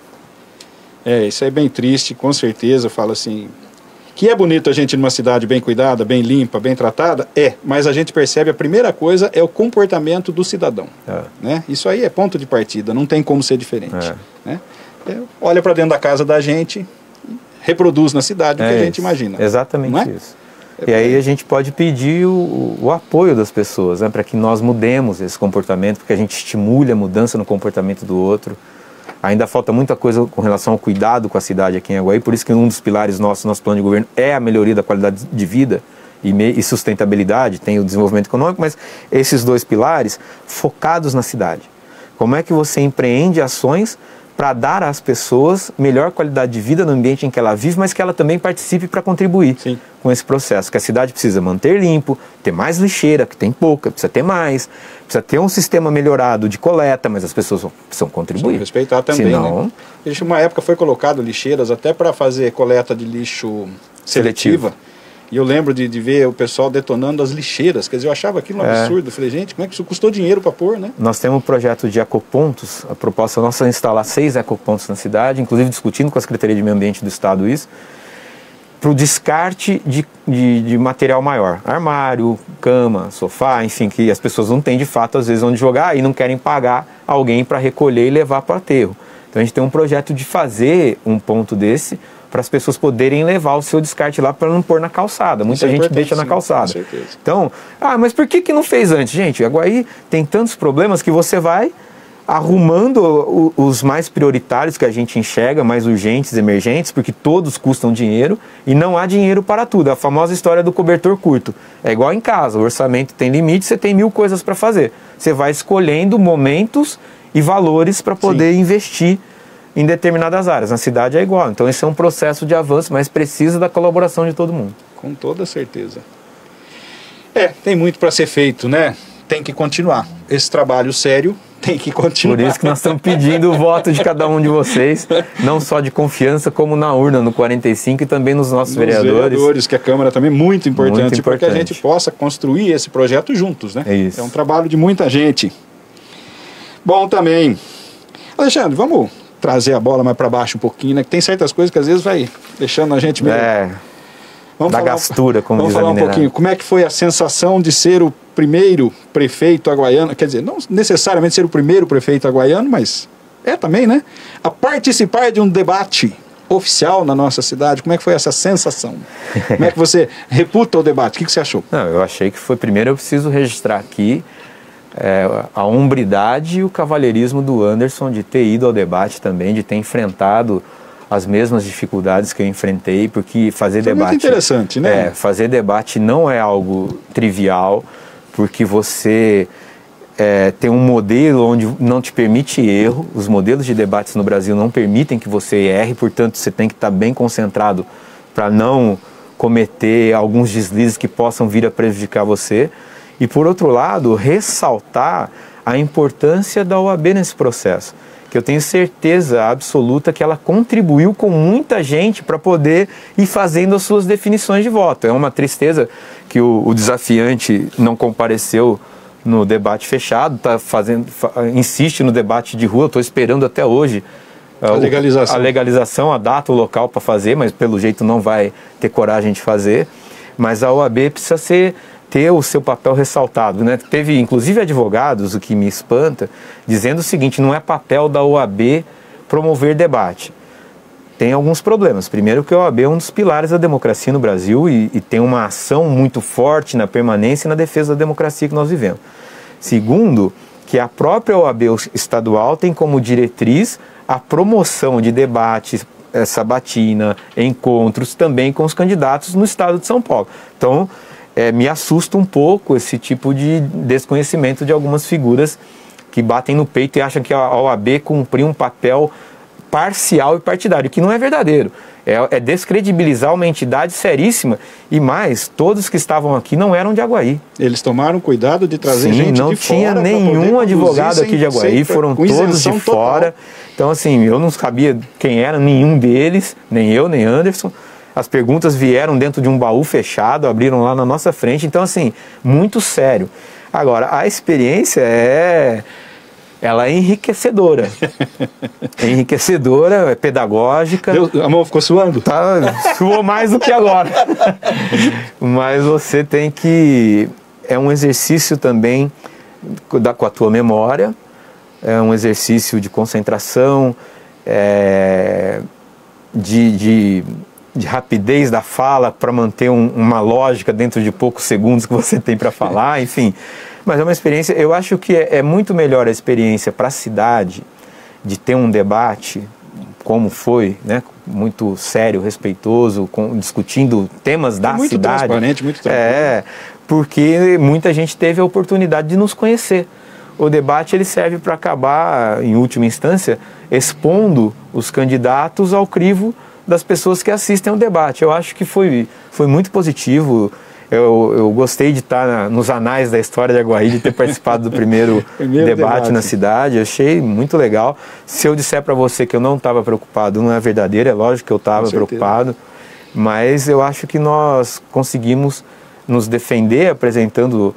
Isso é bem triste, com certeza. Eu falo assim, que é bonito a gente numa cidade bem cuidada, bem limpa, bem tratada, mas a gente percebe a primeira coisa é o comportamento do cidadão. Né? Isso aí é ponto de partida, não tem como ser diferente. Né? Olha para dentro da casa da gente, reproduz na cidade o que a gente imagina. Exatamente isso. E aí a gente pode pedir o apoio das pessoas, né, para que nós mudemos esse comportamento, porque a gente estimule a mudança no comportamento do outro. Ainda falta muita coisa com relação ao cuidado com a cidade aqui em Aguaí, por isso que um dos pilares nosso plano de governo é a melhoria da qualidade de vida e sustentabilidade, tem o desenvolvimento econômico, mas esses dois pilares focados na cidade. Como é que você empreende ações para dar às pessoas melhor qualidade de vida no ambiente em que ela vive, mas que ela também participe para contribuir com esse processo. Que a cidade precisa manter limpo, ter mais lixeira, que tem pouca, precisa ter mais, precisa ter um sistema melhorado de coleta, mas as pessoas precisam contribuir. Respeitar também, senão, né? Uma época foi colocado lixeiras até para fazer coleta de lixo seletiva. E eu lembro de ver o pessoal detonando as lixeiras. Quer dizer, eu achava aquilo um absurdo. Eu falei, gente, como é que isso custou dinheiro para pôr, né? Nós temos um projeto de ecopontos. A proposta nossa é instalar 6 ecopontos na cidade, inclusive discutindo com a Secretaria de Meio Ambiente do Estado isso, para o descarte de material maior. Armário, cama, sofá, enfim, que as pessoas não têm de fato, às vezes, onde jogar e não querem pagar alguém para recolher e levar para o aterro. Então a gente tem um projeto de fazer um ponto desse, para as pessoas poderem levar o seu descarte lá para não pôr na calçada. Muita gente deixa na calçada. Com certeza. Então, mas por que não fez antes? Gente, Aguaí tem tantos problemas que você vai arrumando os mais prioritários que a gente enxerga, mais urgentes, emergentes, porque todos custam dinheiro e não há dinheiro para tudo. A famosa história do cobertor curto. É igual em casa, o orçamento tem limite, você tem 1000 coisas para fazer. Você vai escolhendo momentos e valores para poder investir em determinadas áreas. Na cidade é igual. Então esse é um processo de avanço, mas precisa da colaboração de todo mundo. Com toda certeza. Tem muito para ser feito, né? Tem que continuar. Esse trabalho sério tem que continuar. Por isso que nós estamos pedindo o voto de cada um de vocês, não só de confiança, como na urna, no 45 e também nos nossos vereadores. Que a Câmara também é muito importante, para que a gente possa construir esse projeto juntos, né? Isso. É um trabalho de muita gente. Bom também. Alexandre, vamos trazer a bola mais para baixo um pouquinho, né? Que tem certas coisas que às vezes vai deixando a gente meio... Vamos da gastura, como vamos diz falar a um pouquinho, como é que foi a sensação de ser o primeiro prefeito aguaiano, quer dizer, não necessariamente ser o primeiro prefeito aguaiano, mas é também, né? A participar de um debate oficial na nossa cidade, como é que foi essa sensação? Como é que você reputa o debate? O que você achou? Não, eu achei que foi, primeiro eu preciso registrar aqui a hombridade e o cavalheirismo do Anderson de ter ido ao debate também, de ter enfrentado as mesmas dificuldades que eu enfrentei, porque fazer debate... É muito interessante, né? Fazer debate não é algo trivial, porque você tem um modelo onde não te permite erro, os modelos de debates no Brasil não permitem que você erre, portanto você tem que estar bem concentrado para não cometer alguns deslizes que possam vir a prejudicar você. E por outro lado, ressaltar a importância da OAB nesse processo, que eu tenho certeza absoluta que ela contribuiu com muita gente para poder ir fazendo as suas definições de voto. É uma tristeza que o desafiante não compareceu no debate fechado, insiste no debate de rua. Estou esperando até hoje a legalização, a data, o local para fazer, mas pelo jeito não vai ter coragem de fazer. Mas a OAB precisa ter o seu papel ressaltado, né? Teve inclusive advogados, o que me espanta, dizendo o seguinte: não é papel da OAB promover debate. Tem alguns problemas. Primeiro, que a OAB é um dos pilares da democracia no Brasil e tem uma ação muito forte na permanência e na defesa da democracia que nós vivemos. Segundo, que a própria OAB estadual tem como diretriz a promoção de debates, sabatina, encontros também com os candidatos no estado de São Paulo. Então, me assusta um pouco esse tipo de desconhecimento de algumas figuras que batem no peito e acham que a OAB cumpriu um papel parcial e partidário, que não é verdadeiro. É descredibilizar uma entidade seríssima e mais, todos que estavam aqui não eram de Aguaí. Eles tomaram cuidado de trazer gente de fora. Não tinha nenhum advogado aqui de Aguaí, foram todos de fora. Então assim, eu não sabia quem era nenhum deles, nem eu, nem Anderson. As perguntas vieram dentro de um baú fechado, abriram lá na nossa frente, então assim, muito sério. Agora, a experiência ela é enriquecedora. É enriquecedora, é pedagógica. A mão ficou suando? Suou mais do que agora. Mas você tem que... É um exercício também com a tua memória, é um exercício de concentração, de rapidez da fala para manter uma lógica dentro de poucos segundos que você tem para falar, enfim. Mas é uma experiência, eu acho que é muito melhor a experiência para a cidade de ter um debate, como foi, né, muito sério, respeitoso, discutindo temas da cidade. Muito transparente, muito tranquilo. Porque muita gente teve a oportunidade de nos conhecer. O debate ele serve para acabar, em última instância, expondo os candidatos ao crivo das pessoas que assistem ao debate. Eu acho que foi muito positivo. Eu gostei de estar nos anais da história de Aguaí, de ter participado do primeiro debate na cidade. Eu achei muito legal. Se eu disser para você que eu não estava preocupado, não é verdadeiro, é lógico que eu estava preocupado, mas eu acho que nós conseguimos nos defender apresentando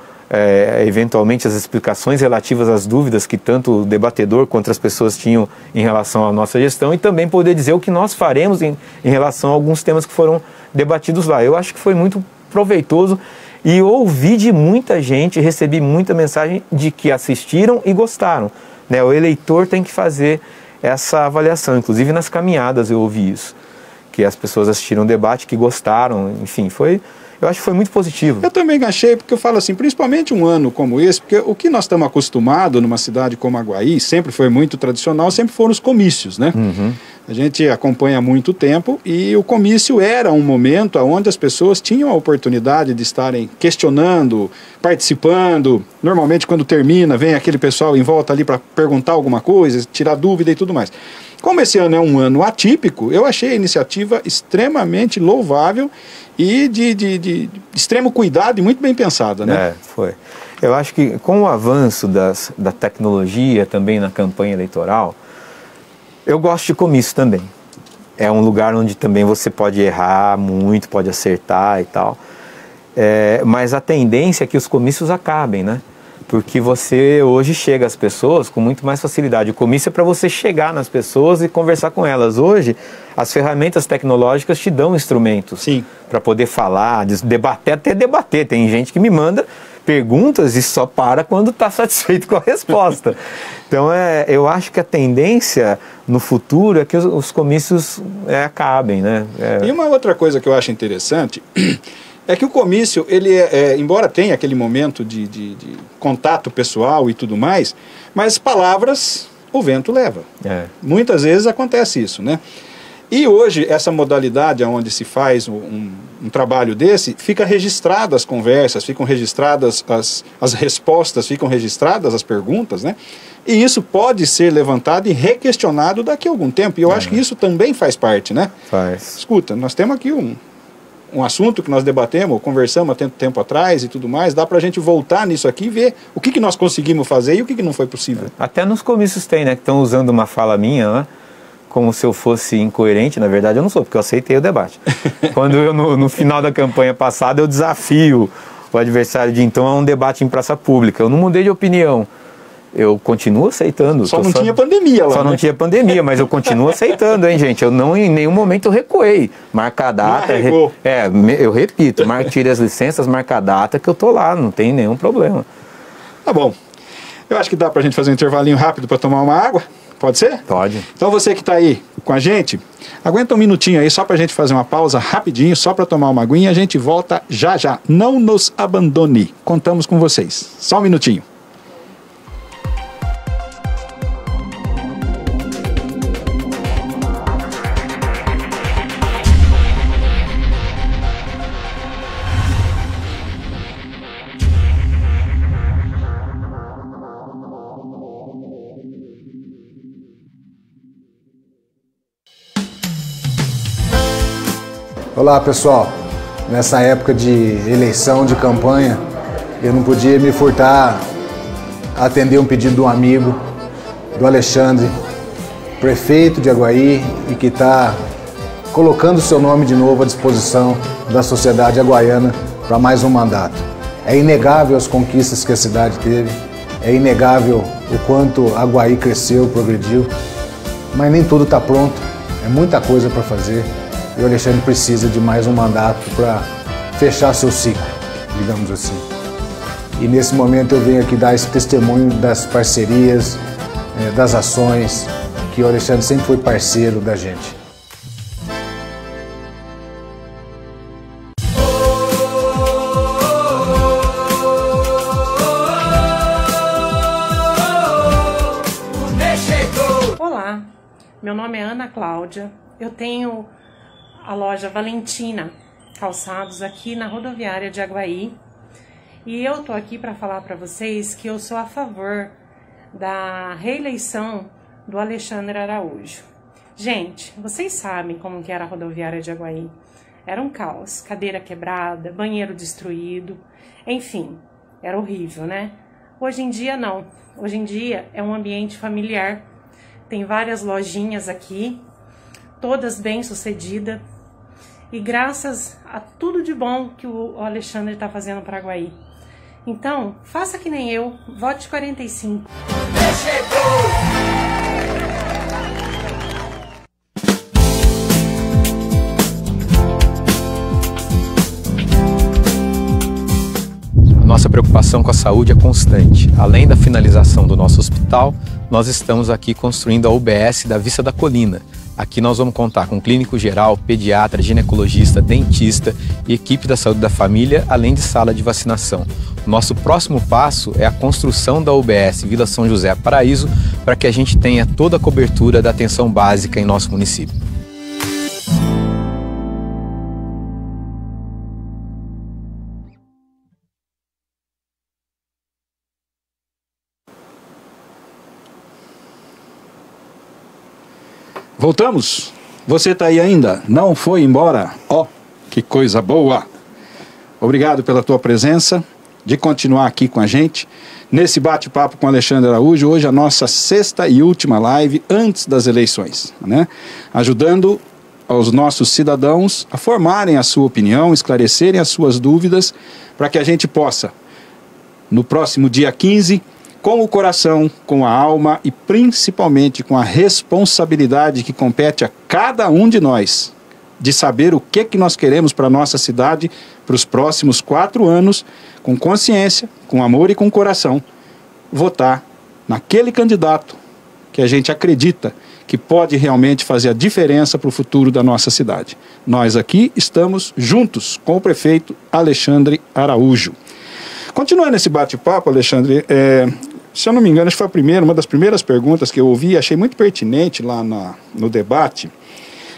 eventualmente as explicações relativas às dúvidas que tanto o debatedor quanto as pessoas tinham em relação à nossa gestão e também poder dizer o que nós faremos em relação a alguns temas que foram debatidos lá. Eu acho que foi muito proveitoso e ouvi de muita gente, recebi muita mensagem de que assistiram e gostaram, né? O eleitor tem que fazer essa avaliação, inclusive nas caminhadas eu ouvi isso, que as pessoas assistiram o debate, que gostaram, enfim, eu acho que foi muito positivo. Eu também achei, porque eu falo assim, principalmente um ano como esse, porque o que nós estamos acostumados numa cidade como Aguaí, sempre foi muito tradicional, sempre foram os comícios, né? A gente acompanha há muito tempo e o comício era um momento onde as pessoas tinham a oportunidade de estarem questionando, participando. Normalmente, quando termina, vem aquele pessoal em volta ali para perguntar alguma coisa, tirar dúvida e tudo mais. Como esse ano é um ano atípico, eu achei a iniciativa extremamente louvável e de extremo cuidado e muito bem pensada, né? Foi. Eu acho que com o avanço da tecnologia também na campanha eleitoral, eu gosto de comício também. É um lugar onde também você pode errar muito, pode acertar e tal. Mas a tendência é que os comícios acabem, né? Porque você hoje chega às pessoas com muito mais facilidade. O comício é para você chegar nas pessoas e conversar com elas. Hoje, as ferramentas tecnológicas te dão instrumentos para poder falar, debater, até debater. Tem gente que me manda perguntas e só para quando está satisfeito com a resposta. Então, eu acho que a tendência no futuro é que os comícios acabem, né? E uma outra coisa que eu acho interessante é que o comício, ele embora tenha aquele momento de contato pessoal e tudo mais, mas palavras o vento leva. Muitas vezes acontece isso, né? E hoje, essa modalidade onde se faz um trabalho desse, fica registrada as conversas, ficam registradas as respostas, ficam registradas as perguntas, né? E isso pode ser levantado e requestionado daqui a algum tempo. E eu acho que isso também faz parte, né? Faz. Escuta, nós temos aqui um assunto que nós debatemos, conversamos há tanto tempo atrás e tudo mais, dá pra gente voltar nisso aqui e ver o que nós conseguimos fazer e o que não foi possível. Até nos comícios tem, né? Que estão usando uma fala minha, né? Como se eu fosse incoerente. Na verdade eu não sou, porque eu aceitei o debate. Quando eu, no final da campanha passada, eu desafio o adversário de então a um debate em praça pública. Eu não mudei de opinião. Eu continuo aceitando. Só não tinha pandemia lá, Só não tinha pandemia, mas eu continuo aceitando, hein, gente? Eu não, em nenhum momento, eu recuei. Marca a data. Eu repito, tire as licenças, marca a data que eu tô lá, não tem nenhum problema. Tá bom. Eu acho que dá pra gente fazer um intervalinho rápido para tomar uma água. Pode ser? Pode. Então você que está aí com a gente, aguenta um minutinho aí só para a gente fazer uma pausa rapidinho, só para tomar uma aguinha, a gente volta já já. Não nos abandone, contamos com vocês. Só um minutinho. Olá pessoal, nessa época de eleição, de campanha, eu não podia me furtar a atender um pedido de um amigo, do Alexandre, prefeito de Aguaí e que está colocando o seu nome de novo à disposição da sociedade aguaiana para mais um mandato. É inegável as conquistas que a cidade teve, é inegável o quanto Aguaí cresceu, progrediu, mas nem tudo está pronto, é muita coisa para fazer. E o Alexandre precisa de mais um mandato para fechar seu ciclo, digamos assim. E nesse momento eu venho aqui dar esse testemunho das parcerias, das ações, que o Alexandre sempre foi parceiro da gente. Olá, meu nome é Ana Cláudia, eu tenho a loja Valentina Calçados aqui na rodoviária de Aguaí e eu tô aqui para falar para vocês que eu sou a favor da reeleição do Alexandre Araújo. Gente, vocês sabem como que era a rodoviária de Aguaí. Era um caos, cadeira quebrada, banheiro destruído, enfim, era horrível, né? Hoje em dia não, hoje em dia é um ambiente familiar, tem várias lojinhas aqui, todas bem sucedidas, e graças a tudo de bom que o Alexandre está fazendo para Aguaí. Então, faça que nem eu, vote 45. Nossa preocupação com a saúde é constante. Além da finalização do nosso hospital, nós estamos aqui construindo a UBS da Vista da Colina. Aqui nós vamos contar com clínico geral, pediatra, ginecologista, dentista e equipe da saúde da família, além de sala de vacinação. Nosso próximo passo é a construção da UBS Vila São José Paraíso para que a gente tenha toda a cobertura da atenção básica em nosso município. Voltamos? Você está aí ainda? Não foi embora? Ó, que coisa boa! Obrigado pela tua presença, de continuar aqui com a gente, nesse bate-papo com Alexandre Araújo, hoje a nossa 6ª e última live antes das eleições, né? Ajudando aos nossos cidadãos a formarem a sua opinião, esclarecerem as suas dúvidas, para que a gente possa, no próximo dia 15, com o coração, com a alma e principalmente com a responsabilidade que compete a cada um de nós, de saber o que nós queremos para a nossa cidade para os próximos 4 anos, com consciência, com amor e com coração, votar naquele candidato que a gente acredita que pode realmente fazer a diferença para o futuro da nossa cidade. Nós aqui estamos juntos com o prefeito Alexandre Araújo. Continuando esse bate-papo, Alexandre, se eu não me engano, acho que foi uma das primeiras perguntas que eu ouvi e achei muito pertinente lá no debate,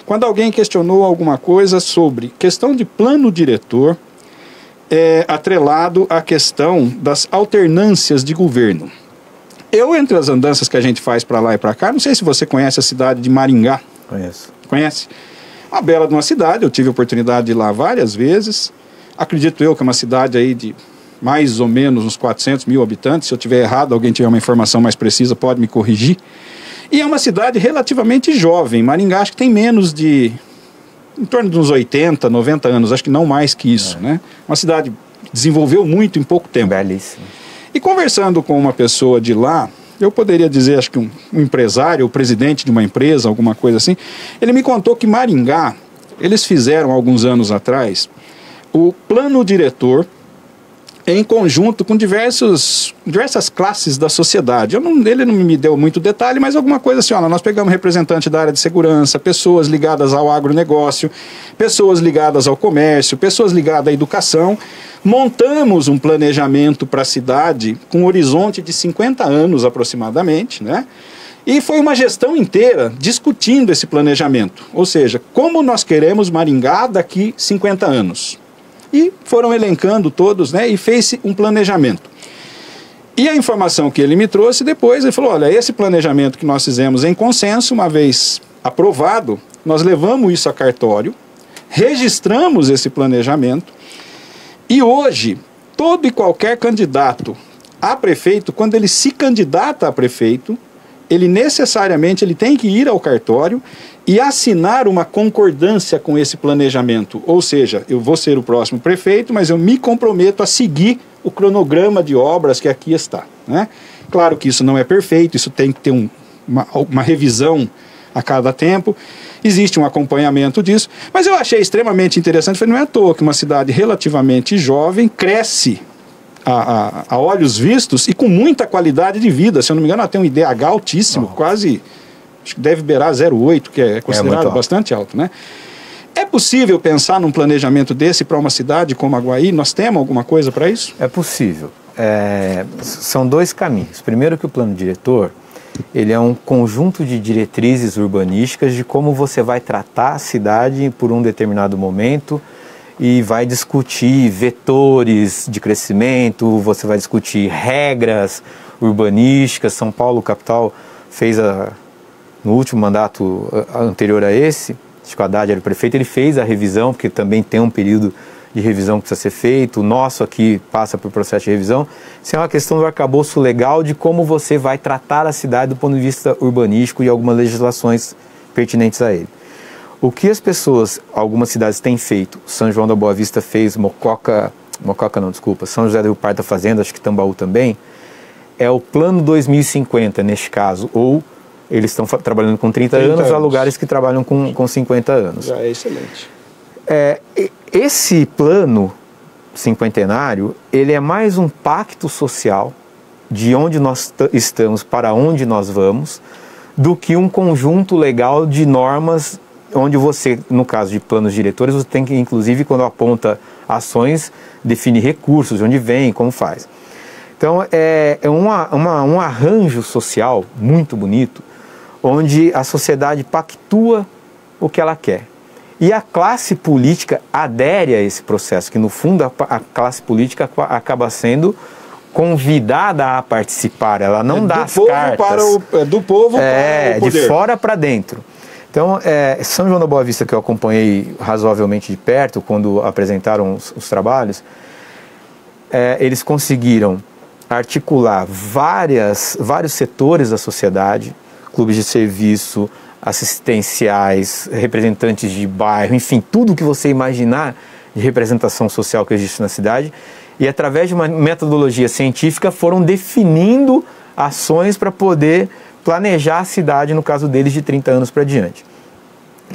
quando alguém questionou alguma coisa sobre questão de plano diretor atrelado à questão das alternâncias de governo. Eu, entre as andanças que a gente faz para lá e para cá, não sei se você conhece a cidade de Maringá. Conheço. Conhece? Uma bela de uma cidade, eu tive a oportunidade de ir lá várias vezes. Acredito eu que é uma cidade aí de mais ou menos uns 400 mil habitantes. Se eu tiver errado, alguém tiver uma informação mais precisa, pode me corrigir. E é uma cidade relativamente jovem. Maringá acho que tem menos de, em torno de uns 80, 90 anos, acho que não mais que isso, né? Uma cidade que desenvolveu muito em pouco tempo. Belíssimo. E conversando com uma pessoa de lá, eu poderia dizer, acho que um empresário, o presidente de uma empresa, alguma coisa assim, ele me contou que Maringá, eles fizeram alguns anos atrás o plano diretor em conjunto com diversas classes da sociedade. Ele não me deu muito detalhe, mas alguma coisa assim, nós pegamos representantes da área de segurança, pessoas ligadas ao agronegócio, pessoas ligadas ao comércio, pessoas ligadas à educação, montamos um planejamento para a cidade com um horizonte de 50 anos aproximadamente, né? E foi uma gestão inteira discutindo esse planejamento, ou seja, como nós queremos Maringá daqui 50 anos. E foram elencando todos, né, e fez um planejamento. E a informação que ele me trouxe depois, ele falou, olha, esse planejamento que nós fizemos em consenso, uma vez aprovado, nós levamos isso a cartório, registramos esse planejamento, e hoje, todo e qualquer candidato a prefeito, quando ele se candidata a prefeito, ele necessariamente tem que ir ao cartório e assinar uma concordância com esse planejamento. Ou seja, eu vou ser o próximo prefeito, mas eu me comprometo a seguir o cronograma de obras que aqui está, né? Claro que isso não é perfeito, isso tem que ter uma revisão a cada tempo, existe um acompanhamento disso, mas eu achei extremamente interessante, não é à toa que uma cidade relativamente jovem cresce a olhos vistos e com muita qualidade de vida. Se eu não me engano, ela tem um IDH altíssimo, quase, acho que deve beirar 0,8, que é considerado bastante alto, né? É possível pensar num planejamento desse para uma cidade como Aguaí? Nós temos alguma coisa para isso? É possível. São 2 caminhos. Primeiro que o plano diretor, ele é um conjunto de diretrizes urbanísticas de como você vai tratar a cidade por um determinado momento e vai discutir vetores de crescimento, você vai discutir regras urbanísticas. São Paulo, capital, fez no último mandato anterior a esse, acho que o Haddad era o prefeito, ele fez a revisão, porque também tem um período de revisão que precisa ser feito, o nosso aqui passa por processo de revisão. Isso é uma questão do arcabouço legal de como você vai tratar a cidade do ponto de vista urbanístico e algumas legislações pertinentes a ele. O que as pessoas, algumas cidades têm feito, São João da Boa Vista fez, São José do Rio Pardo está fazendo, acho que Tambaú também, é o plano 2050 neste caso, ou eles estão trabalhando com 30 anos, há lugares que trabalham com 50 anos. Já é excelente. Esse plano cinquentenário, ele é mais um pacto social de onde nós estamos para onde nós vamos, do que um conjunto legal de normas onde você, no caso de planos diretores, você tem que, inclusive, quando aponta ações, definir recursos, de onde vem, como faz. Então é um arranjo social muito bonito, onde a sociedade pactua o que ela quer. E a classe política adere a esse processo, que no fundo a classe política acaba sendo convidada a participar, ela não dá as cartas. Do povo para o poder. De fora para dentro. Então, São João da Boa Vista, que eu acompanhei razoavelmente de perto quando apresentaram os trabalhos, eles conseguiram articular vários setores da sociedade, clubes de serviço, assistenciais, representantes de bairro, enfim, tudo que você imaginar de representação social que existe na cidade, e através de uma metodologia científica foram definindo ações para poder planejar a cidade, no caso deles, de 30 anos para diante.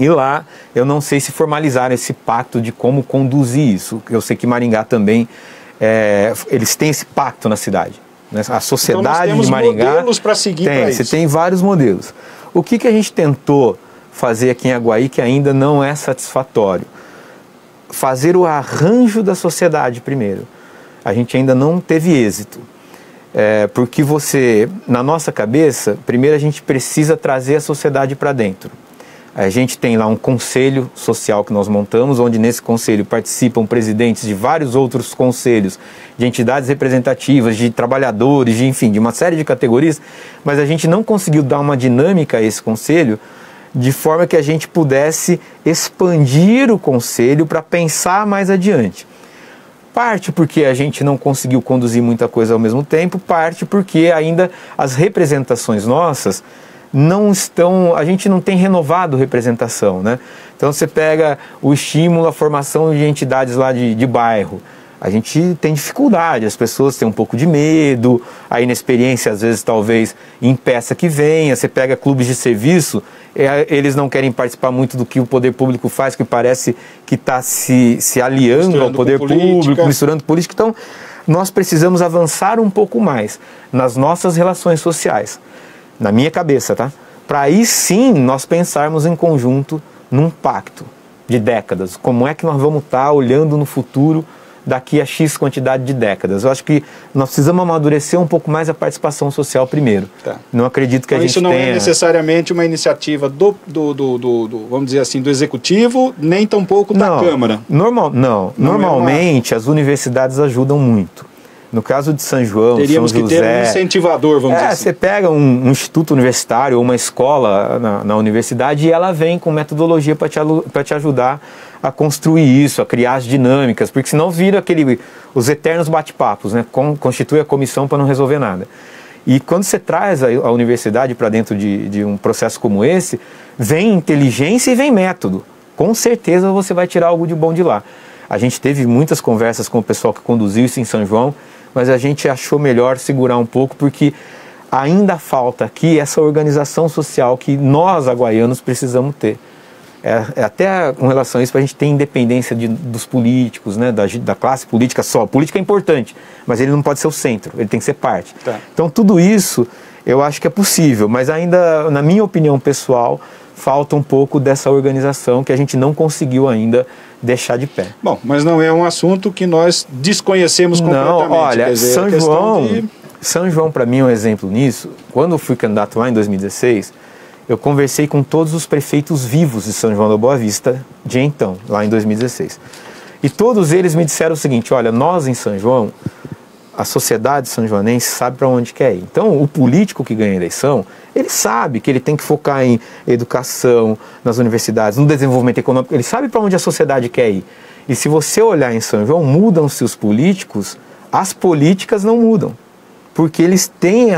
E lá, eu não sei se formalizaram esse pacto de como conduzir isso. Eu sei que Maringá também, eles têm esse pacto na cidade. Né? A sociedade então nós temos de Maringá modelos para seguir para isso. Você tem vários modelos. O que a gente tentou fazer aqui em Aguaí que ainda não é satisfatório? Fazer o arranjo da sociedade primeiro. A gente ainda não teve êxito. Porque na nossa cabeça, primeiro a gente precisa trazer a sociedade para dentro. A gente tem lá um conselho social que nós montamos, onde nesse conselho participam presidentes de vários outros conselhos, de entidades representativas, de trabalhadores, enfim, de uma série de categorias, mas a gente não conseguiu dar uma dinâmica a esse conselho de forma que a gente pudesse expandir o conselho para pensar mais adiante. Parte porque a gente não conseguiu conduzir muita coisa ao mesmo tempo, parte porque ainda as representações nossas não estão, a gente não tem renovado representação, né? Então você pega o estímulo à formação de entidades lá de bairro, a gente tem dificuldade, as pessoas têm um pouco de medo, a inexperiência às vezes talvez impeça que venha. Você pega clubes de serviço, eles não querem participar muito do que o poder público faz, que parece que está se aliando misturando ao poder público, misturando política. Então nós precisamos avançar um pouco mais nas nossas relações sociais, na minha cabeça, tá? Para aí sim nós pensarmos em conjunto num pacto de décadas. Como é que nós vamos estar olhando no futuro daqui a X quantidade de décadas? Eu acho que nós precisamos amadurecer um pouco mais a participação social primeiro. Tá. Não acredito que a gente isso não é necessariamente uma iniciativa vamos dizer assim, do executivo, nem tampouco da Câmara. Normalmente as universidades ajudam muito. No caso de São João, teríamos São José, que ter um incentivador, vamos dizer assim. Você pega um instituto universitário ou uma escola na universidade e ela vem com metodologia para te ajudar a construir isso, a criar as dinâmicas, porque senão vira os eternos bate-papos, né? Constitui a comissão para não resolver nada. E quando você traz a universidade para dentro de um processo como esse, vem inteligência e vem método. Com certeza você vai tirar algo de bom de lá. A gente teve muitas conversas com o pessoal que conduziu isso em São João, mas a gente achou melhor segurar um pouco, porque ainda falta aqui essa organização social que nós, aguaianos, precisamos ter. Até com relação a isso, a gente tem independência dos políticos, né, da classe política só. A política é importante, mas ele não pode ser o centro, ele tem que ser parte. Tá. Então tudo isso eu acho que é possível, mas ainda, na minha opinião pessoal, falta um pouco dessa organização que a gente não conseguiu ainda deixar de pé. Bom, mas não é um assunto que nós desconhecemos completamente. Não, olha, São João para mim é um exemplo nisso. Quando eu fui candidato lá em 2016, eu conversei com todos os prefeitos vivos de São João da Boa Vista de então, lá em 2016. E todos eles me disseram o seguinte: olha, nós em São João, a sociedade são-joanense sabe para onde quer ir. Então, o político que ganha a eleição, ele sabe que ele tem que focar em educação, nas universidades, no desenvolvimento econômico, ele sabe para onde a sociedade quer ir. E se você olhar em São João, mudam-se os políticos, as políticas não mudam. Porque eles têm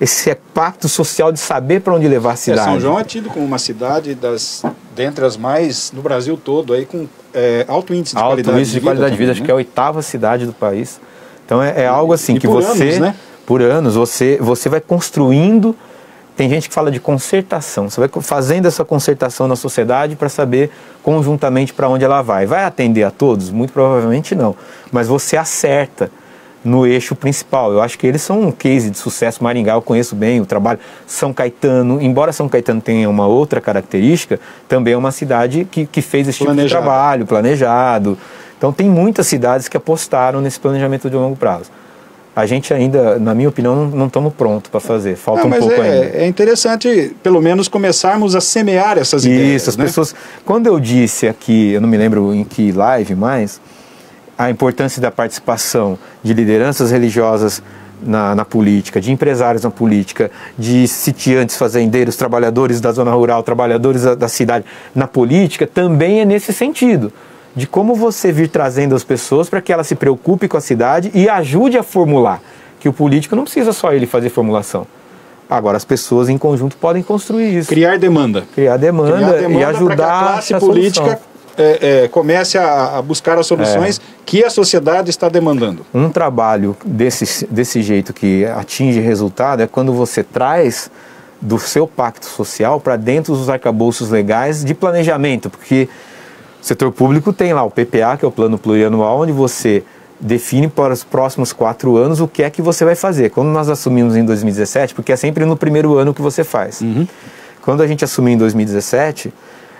esse pacto social de saber para onde levar a cidade. São João é tido como uma cidade dentre as mais no Brasil todo, aí, com alto índice de qualidade de vida. Acho que é a 8ª cidade do país. Então é algo assim que anos, né? Por anos, você vai construindo. Tem gente que fala de concertação. Você vai fazendo essa concertação na sociedade para saber conjuntamente para onde ela vai. Vai atender a todos? Muito provavelmente não. Mas você acerta no eixo principal. Eu acho que eles são um case de sucesso. Maringá eu conheço bem o trabalho. São Caetano, embora São Caetano tenha uma outra característica, também é uma cidade que fez esse tipo de trabalho planejado. Então tem muitas cidades que apostaram nesse planejamento de longo prazo. A gente ainda, na minha opinião, não estamos prontos para fazer. Falta um pouco ainda. É interessante, pelo menos, começarmos a semear essas ideias. Isso, as pessoas... Quando eu disse aqui, eu não me lembro em que live mais, a importância da participação de lideranças religiosas na política, de empresários na política, de sitiantes, fazendeiros, trabalhadores da zona rural, trabalhadores da cidade na política, também é nesse sentido. De como você vir trazendo as pessoas para que elas se preocupem com a cidade e ajude a formular. Que o político não precisa só ele fazer formulação. Agora, as pessoas em conjunto podem construir isso. Criar demanda. Criar demanda e ajudar para que a classe política comece a buscar as soluções que a sociedade está demandando. Um trabalho desse jeito que atinge resultado é quando você traz do seu pacto social para dentro dos arcabouços legais de planejamento, porque o setor público tem lá o PPA, que é o Plano Plurianual, onde você define para os próximos 4 anos o que é que você vai fazer. Quando nós assumimos em 2017, porque é sempre no primeiro ano que você faz. Quando a gente assumiu em 2017,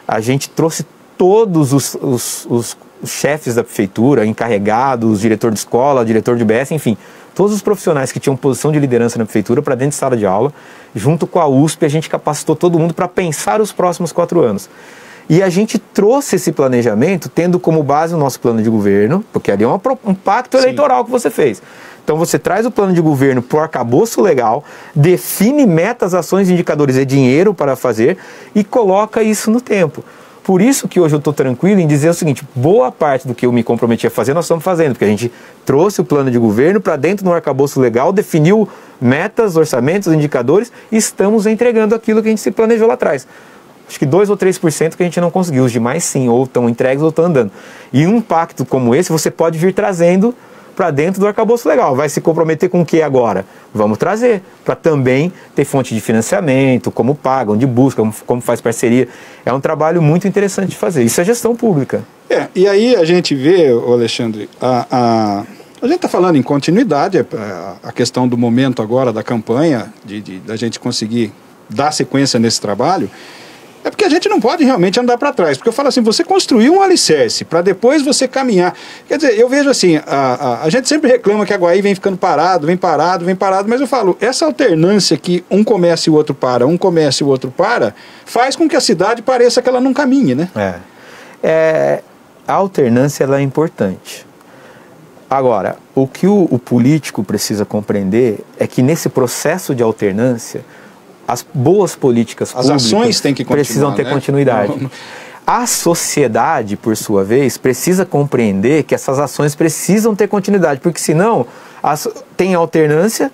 a gente trouxe todos os chefes da prefeitura, encarregados, diretor de escola, diretor de UBS, enfim, todos os profissionais que tinham posição de liderança na prefeitura para dentro de sala de aula. Junto com a USP, a gente capacitou todo mundo para pensar os próximos 4 anos. E a gente trouxe esse planejamento tendo como base o nosso plano de governo, porque ali é um pacto eleitoral que você fez. Então você traz o plano de governo para o arcabouço legal, define metas, ações, indicadores e dinheiro para fazer e coloca isso no tempo. Por isso que hoje eu estou tranquilo em dizer o seguinte, boa parte do que eu me comprometi a fazer nós estamos fazendo, porque a gente trouxe o plano de governo para dentro do arcabouço legal, definiu metas, orçamentos, indicadores e estamos entregando aquilo que a gente se planejou lá atrás. Acho que 2 ou 3% que a gente não conseguiu, os demais sim, ou estão entregues ou estão andando. E um pacto como esse você pode vir trazendo para dentro do arcabouço legal. Vai se comprometer com o que agora? Vamos trazer, para também ter fonte de financiamento, como paga, onde busca, como faz parceria. É um trabalho muito interessante de fazer. Isso é gestão pública. E aí a gente vê, Alexandre, a gente está falando em continuidade, a questão do momento agora da campanha, da gente conseguir dar sequência nesse trabalho. É porque a gente não pode realmente andar para trás. Porque eu falo assim, você construiu um alicerce para depois você caminhar. Quer dizer, eu vejo assim, a gente sempre reclama que a Aguaí vem ficando parado, mas eu falo, essa alternância que um começa e o outro para, faz com que a cidade pareça que ela não caminhe, né? A alternância ela é importante. Agora, o que o político precisa compreender é que nesse processo de alternância, as boas políticas públicas ações têm que precisam ter continuidade. A sociedade, por sua vez, precisa compreender que essas ações precisam ter continuidade, porque senão tem alternância,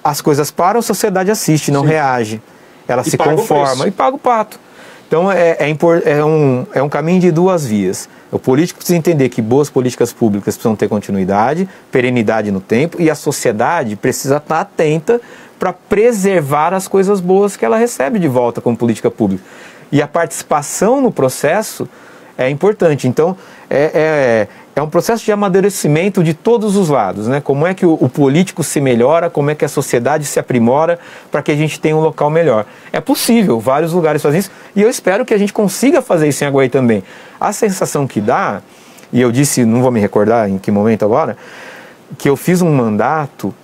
as coisas param, a sociedade assiste, não reage. Ela se conforma e paga o pato. Então é um caminho de 2 vias. O político precisa entender que boas políticas públicas precisam ter continuidade, perenidade no tempo, e a sociedade precisa estar atenta para preservar as coisas boas que ela recebe de volta como política pública. E a participação no processo é importante. Então, é um processo de amadurecimento de todos os lados, né? Como é que o político se melhora, como é que a sociedade se aprimora para que a gente tenha um local melhor. É possível, vários lugares fazem isso, e eu espero que a gente consiga fazer isso em Aguaí também. A sensação que dá, e eu disse, não vou me recordar em que momento agora, que eu fiz um mandato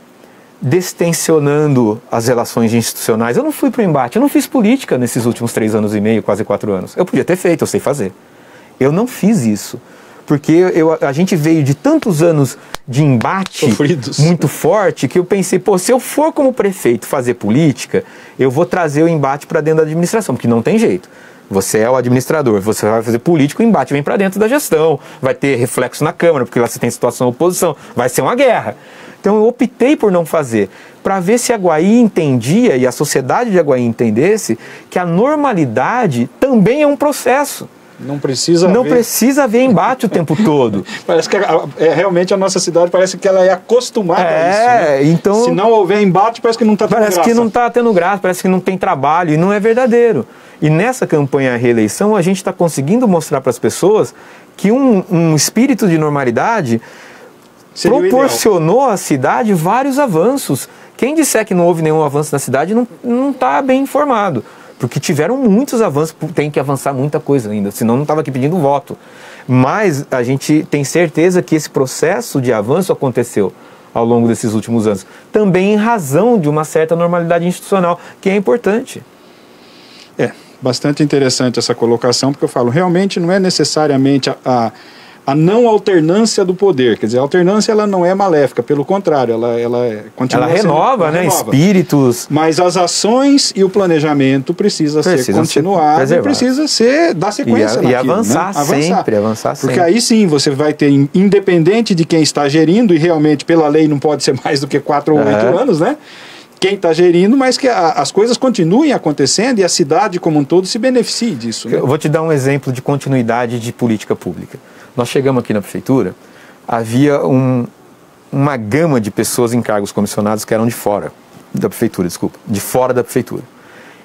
destensionando as relações institucionais. Eu não fui para o embate, eu não fiz política nesses últimos 3 anos e meio, quase 4 anos. Eu podia ter feito, eu sei fazer. Eu não fiz isso, porque a gente veio de tantos anos de embate muito forte, que eu pensei, se eu for como prefeito fazer política, eu vou trazer o embate para dentro da administração, porque não tem jeito. Você é o administrador, você vai fazer política, o embate vem para dentro da gestão, vai ter reflexo na Câmara, porque lá você tem situação de oposição, vai ser uma guerra. Então eu optei por não fazer, para ver se Aguaí entendia e a sociedade de Aguaí entendesse que a normalidade também é um processo. Não precisa haver embate o tempo todo. Parece que realmente a nossa cidade parece que ela é acostumada a isso. Né? Então, se não houver embate, parece que não está tendo graça. Parece que não está tendo graça, parece que não tem trabalho, e não é verdadeiro. E nessa campanha à reeleição, a gente está conseguindo mostrar para as pessoas que um espírito de normalidade proporcionou à cidade vários avanços. Quem disser que não houve nenhum avanço na cidade não está bem informado. Porque tiveram muitos avanços, tem que avançar muita coisa ainda, senão não estava aqui pedindo voto. Mas a gente tem certeza que esse processo de avanço aconteceu. ao longo desses últimos anos. Também em razão de uma certa normalidade institucional, que é importante. É, bastante interessante essa colocação, porque eu falo, realmente não é necessariamente a não alternância do poder, quer dizer, a alternância ela não é maléfica, pelo contrário, ela continua ela renova, sendo, né, espíritos. Mas as ações e o planejamento precisa ser continuado e precisa ser dar sequência naquilo, e avançar, né? sempre, avançar sempre. Porque aí sim você vai ter, independente de quem está gerindo, e realmente pela lei não pode ser mais do que 4 ou 8 anos, né? Quem está gerindo, mas que as coisas continuem acontecendo e a cidade como um todo se beneficie disso. Né? Eu vou te dar um exemplo de continuidade de política pública. Nós chegamos aqui na prefeitura, havia uma gama de pessoas em cargos comissionados que eram de fora da prefeitura, de fora da prefeitura.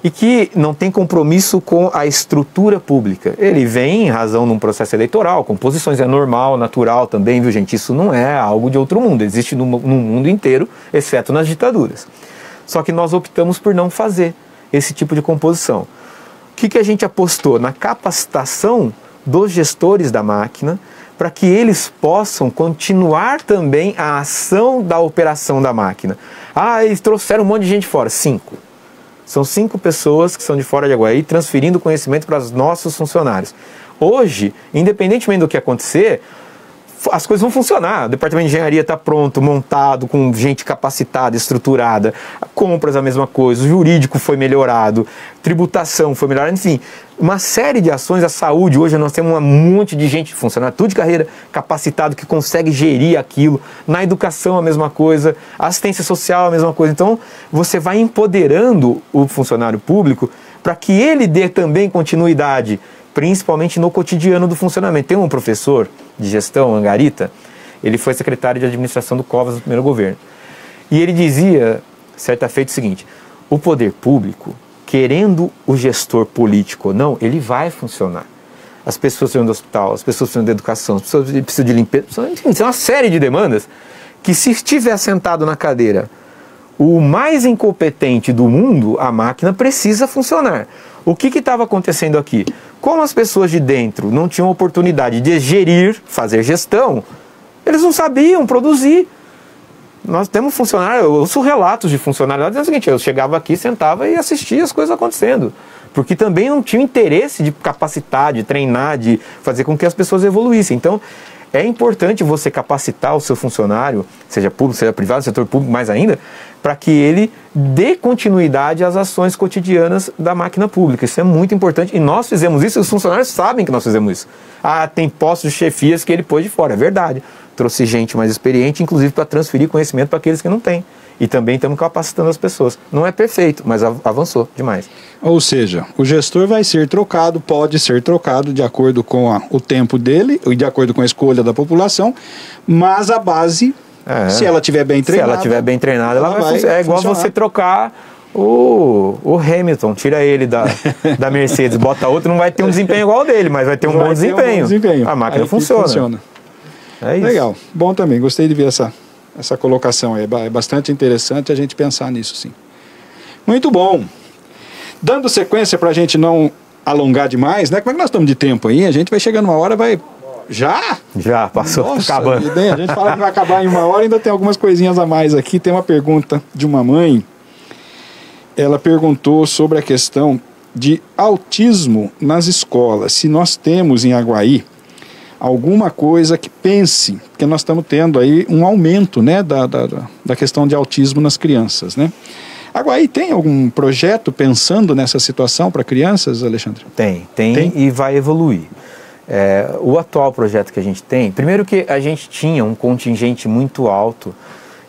E que não tem compromisso com a estrutura pública. Ele vem em razão de um processo eleitoral, composições é normal, natural também, viu gente? Isso não é algo de outro mundo, existe no mundo inteiro, exceto nas ditaduras. Só que nós optamos por não fazer esse tipo de composição. O que a gente apostou? Na capacitação dos gestores da máquina, para que eles possam continuar também a ação da operação da máquina. Eles trouxeram um monte de gente fora. 5. São 5 pessoas que são de fora de Aguaí, transferindo conhecimento para os nossos funcionários. Hoje, independentemente do que acontecer, as coisas vão funcionar. O departamento de engenharia está pronto, montado, com gente capacitada, estruturada. Compras a mesma coisa, o jurídico foi melhorado, tributação foi melhorada, enfim, uma série de ações. A saúde, hoje nós temos um monte de gente, funcionário, tudo de carreira, capacitado, que consegue gerir aquilo. Na educação a mesma coisa, a assistência social a mesma coisa. Então, você vai empoderando o funcionário público para que ele dê também continuidade, principalmente no cotidiano do funcionamento. Tem um professor de gestão, Angarita, ele foi secretário de administração do Covas no primeiro governo. E ele dizia, certa feita, o seguinte: o poder público, querendo o gestor político ou não, ele vai funcionar. As pessoas precisam do hospital, as pessoas precisam de educação, as pessoas precisam de limpeza, enfim, tem uma série de demandas que, se estiver sentado na cadeira o mais incompetente do mundo, a máquina precisa funcionar. O que estava acontecendo aqui? Como as pessoas de dentro não tinham oportunidade de gerir, fazer gestão, eles não sabiam produzir. Nós temos funcionários, eu ouço relatos de funcionários, dizendo o seguinte: eu chegava aqui, sentava e assistia as coisas acontecendo. Porque também não tinha interesse de capacitar, de treinar, de fazer com que as pessoas evoluíssem. Então, é importante você capacitar o seu funcionário, seja público, seja privado, setor público mais ainda, para que ele dê continuidade às ações cotidianas da máquina pública. Isso é muito importante. E nós fizemos isso, e os funcionários sabem que nós fizemos isso. Tem postos de chefias que ele pôs de fora, é verdade. Trouxe gente mais experiente, inclusive para transferir conhecimento para aqueles que não têm. E também estamos capacitando as pessoas. Não é perfeito, mas avançou demais. Ou seja, o gestor vai ser trocado, pode ser trocado de acordo com o tempo dele e de acordo com a escolha da população, mas a base, se ela estiver bem treinada... Se ela estiver bem treinada, ela vai funcionar. É igual você trocar o Hamilton, tira ele da Mercedes, bota outro, não vai ter um desempenho igual ao dele, mas vai ter um bom desempenho. A máquina funciona. É isso. Legal, bom também, gostei de ver essa colocação, é bastante interessante a gente pensar nisso, sim. Muito bom. Dando sequência para a gente não alongar demais, né? Como é que nós estamos de tempo aí? A gente vai chegando uma hora, vai... Já? Já, passou. Nossa, acabando. A gente fala que vai acabar em uma hora, ainda tem algumas coisinhas a mais aqui. Tem uma pergunta de uma mãe. Ela perguntou sobre a questão de autismo nas escolas. Se nós temos em Aguaí alguma coisa que pense, porque nós estamos tendo aí um aumento, né, da questão de autismo nas crianças, né? Aguaí tem algum projeto pensando nessa situação para crianças, Alexandre? Tem e vai evoluir. O atual projeto que a gente tem, primeiro que a gente tinha um contingente muito alto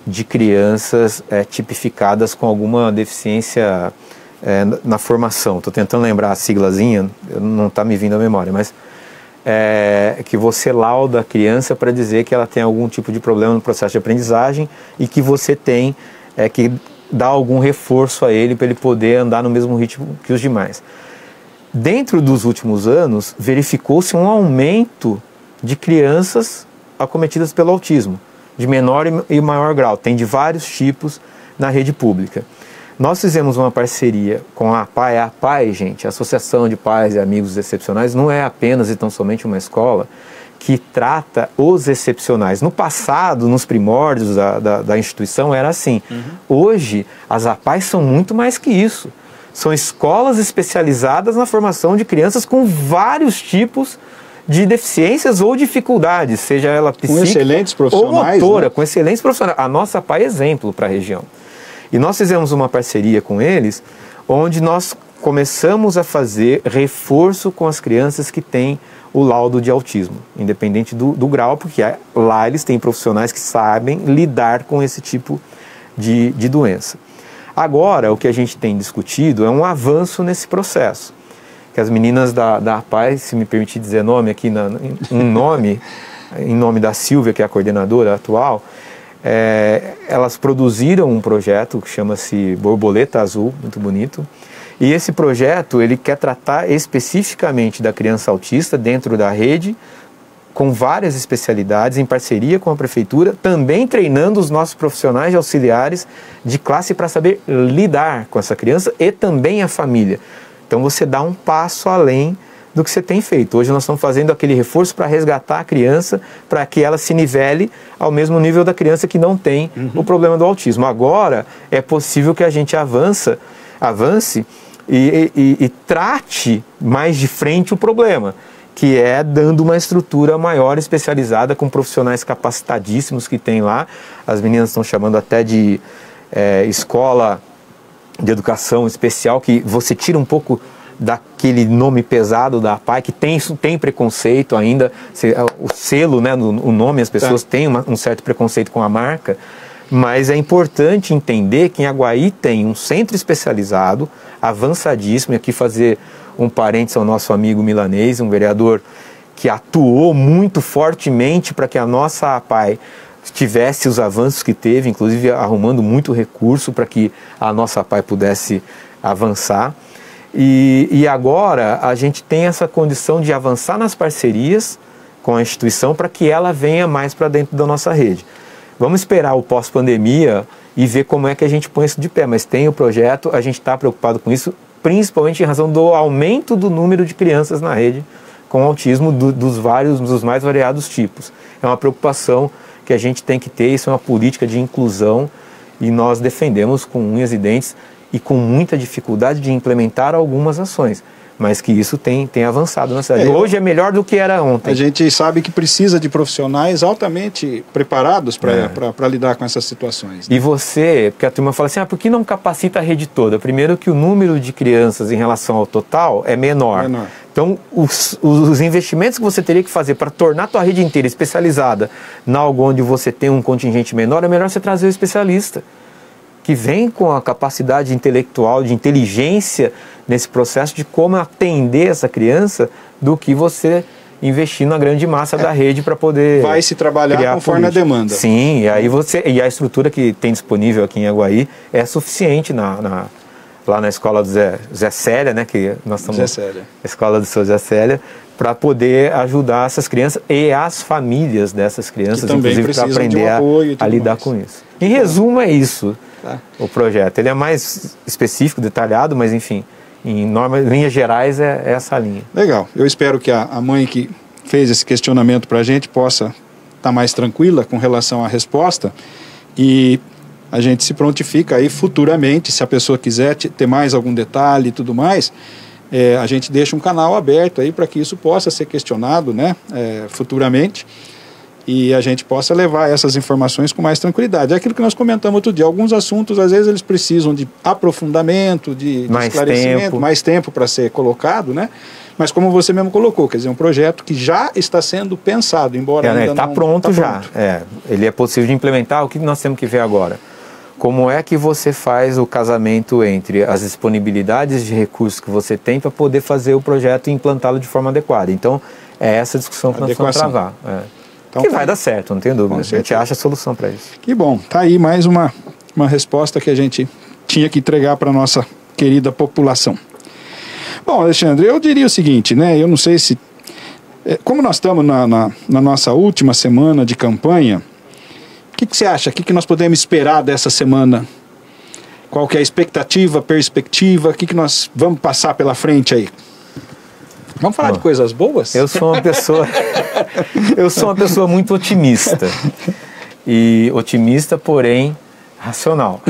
de crianças tipificadas com alguma deficiência na formação. Estou tentando lembrar a siglazinha, não está me vindo à memória, mas que você lauda a criança para dizer que ela tem algum tipo de problema no processo de aprendizagem e que você tem que dar algum reforço a ele para ele poder andar no mesmo ritmo que os demais. Dentro dos últimos anos, verificou-se um aumento de crianças acometidas pelo autismo, de menor e maior grau, tem de vários tipos na rede pública. Nós fizemos uma parceria com a APAI, gente, a Associação de Pais e Amigos Excepcionais, não é apenas e tão somente uma escola que trata os excepcionais. No passado, nos primórdios da instituição, era assim. Hoje, as APAES são muito mais que isso. São escolas especializadas na formação de crianças com vários tipos de deficiências ou dificuldades, seja ela psíquica excelentes profissionais, ou motora, né? com excelentes profissionais. A nossa APAE é exemplo para a região. E nós fizemos uma parceria com eles, onde nós começamos a fazer reforço com as crianças que têm o laudo de autismo, independente do grau, porque lá eles têm profissionais que sabem lidar com esse tipo de doença. Agora, o que a gente tem discutido é um avanço nesse processo, que as meninas da APAE, se me permitir dizer nome aqui, em nome da Silvia, que é a coordenadora atual, elas produziram um projeto que chama-se Borboleta Azul, muito bonito. E esse projeto, ele quer tratar especificamente da criança autista dentro da rede, com várias especialidades, em parceria com a prefeitura, também treinando os nossos profissionais de auxiliares de classe para saber lidar com essa criança e também a família. Então você dá um passo além do que você tem feito. Hoje nós estamos fazendo aquele reforço para resgatar a criança, para que ela se nivele ao mesmo nível da criança que não tem o problema do autismo. Agora é possível que a gente avance e trate mais de frente o problema, que é dando uma estrutura maior, especializada, com profissionais capacitadíssimos que tem lá. As meninas estão chamando até de escola de educação especial, que você tira um pouco daquele nome pesado da APAE, que tem preconceito ainda, o selo, né, o nome, as pessoas têm um certo preconceito com a marca, mas é importante entender que em Aguaí tem um centro especializado, avançadíssimo, e aqui fazer um parênteses ao nosso amigo milanês, um vereador que atuou muito fortemente para que a nossa APAE tivesse os avanços que teve, inclusive arrumando muito recurso para que a nossa APAE pudesse avançar. E agora a gente tem essa condição de avançar nas parcerias com a instituição para que ela venha mais para dentro da nossa rede. Vamos esperar o pós-pandemia e ver como é que a gente põe isso de pé, mas tem o projeto, a gente está preocupado com isso, principalmente em razão do aumento do número de crianças na rede com autismo dos mais variados tipos. É uma preocupação que a gente tem que ter, isso é uma política de inclusão e nós defendemos com unhas e dentes e com muita dificuldade de implementar algumas ações, mas que isso tem avançado na cidade. Hoje é melhor do que era ontem. A gente sabe que precisa de profissionais altamente preparados para lidar com essas situações, né? E você, porque a turma fala assim, por que não capacita a rede toda? Primeiro que o número de crianças em relação ao total é menor. Então, os investimentos que você teria que fazer para tornar a tua rede inteira especializada em algo onde você tem um contingente menor, é melhor você trazer o especialista, que vem com a capacidade intelectual, de inteligência nesse processo de como atender essa criança, do que você investir na grande massa da rede para poder vai se trabalhar conforme a demanda. Sim, e a estrutura que tem disponível aqui em Aguaí é suficiente lá na escola do Zé Célia, né, que nós estamos na escola do seu Zé Célia, para poder ajudar essas crianças e as famílias dessas crianças, inclusive para aprender a lidar com isso. Em resumo, é isso. O projeto. Ele é mais específico, detalhado, mas enfim, em linhas gerais é essa linha. Legal. Eu espero que a mãe que fez esse questionamento para a gente possa estar mais tranquila com relação à resposta e a gente se prontifica aí futuramente, se a pessoa quiser ter mais algum detalhe e tudo mais, a gente deixa um canal aberto aí para que isso possa ser questionado, né, futuramente. E a gente possa levar essas informações com mais tranquilidade. É aquilo que nós comentamos outro dia. Alguns assuntos, às vezes, eles precisam de aprofundamento, de esclarecimento, mais tempo para ser colocado, né? Mas como você mesmo colocou, quer dizer, um projeto que já está sendo pensado, embora ainda está pronto já. Ele é possível de implementar. O que nós temos que ver agora? Como é que você faz o casamento entre as disponibilidades de recursos que você tem para poder fazer o projeto e implantá-lo de forma adequada? Então, é essa discussão que nós vamos travar. Então, que vai dar certo, não tem dúvida. A gente acha a solução para isso. Que bom. Tá aí mais uma resposta que a gente tinha que entregar para a nossa querida população. Bom, Alexandre, eu diria o seguinte, né? Eu não sei se... como nós estamos na nossa última semana de campanha, o que você acha? O que nós podemos esperar dessa semana? Qual que é a expectativa, perspectiva? O que nós vamos passar pela frente aí? Vamos falar de coisas boas? Eu sou uma pessoa... Eu sou uma pessoa muito otimista. E otimista, porém, racional.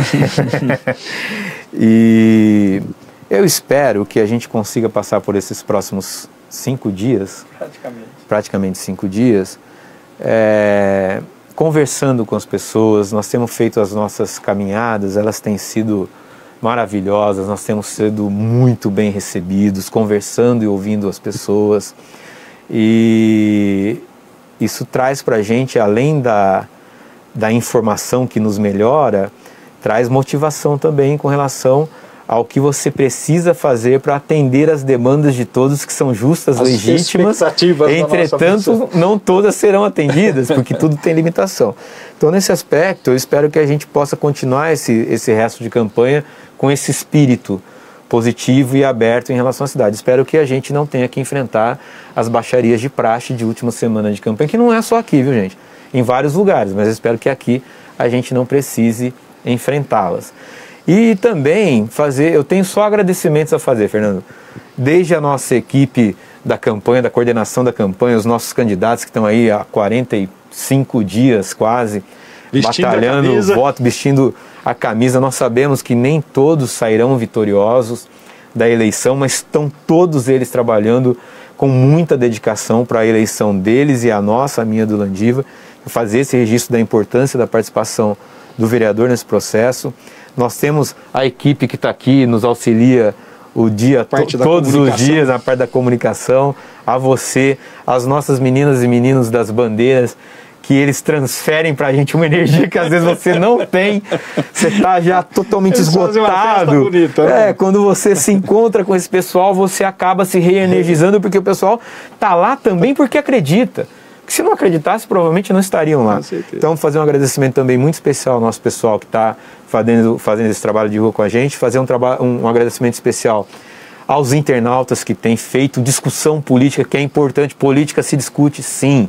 E eu espero que a gente consiga passar por esses próximos 5 dias, praticamente 5 dias, conversando com as pessoas. Nós temos feito as nossas caminhadas, elas têm sido maravilhosas, nós temos sido muito bem recebidos, conversando e ouvindo as pessoas. E isso traz para a gente, além da informação que nos melhora, traz motivação também com relação ao que você precisa fazer para atender as demandas de todos, que são justas, as legítimas. Entretanto, não todas serão atendidas, porque tudo tem limitação. Então, nesse aspecto, eu espero que a gente possa continuar esse resto de campanha com esse espírito positivo e aberto em relação à cidade. Espero que a gente não tenha que enfrentar as baixarias de praxe de última semana de campanha, que não é só aqui, viu, gente? Em vários lugares, mas espero que aqui a gente não precise enfrentá-las. E também eu tenho só agradecimentos a fazer, Fernando. Desde a nossa equipe da campanha, da coordenação da campanha, os nossos candidatos que estão aí há 45 dias quase, batalhando o voto, vestindo a camisa. Nós sabemos que nem todos sairão vitoriosos da eleição, mas estão todos eles trabalhando com muita dedicação para a eleição deles e a nossa, a minha do Landiva, fazer esse registro da importância da participação do vereador nesse processo. Nós temos a equipe que está aqui, nos auxilia o dia, todos os dias, na parte da comunicação, a você, as nossas meninas e meninos das bandeiras, que eles transferem para a gente uma energia que às vezes você não tem, você está já totalmente esgotado. Bonita, né? Quando você se encontra com esse pessoal, você acaba se reenergizando, porque o pessoal está lá também porque acredita. Que se não acreditasse, provavelmente não estariam lá. Então, fazer um agradecimento também muito especial ao nosso pessoal que está fazendo esse trabalho de rua com a gente, fazer um agradecimento especial aos internautas que têm feito discussão política, que é importante. Política se discute, sim.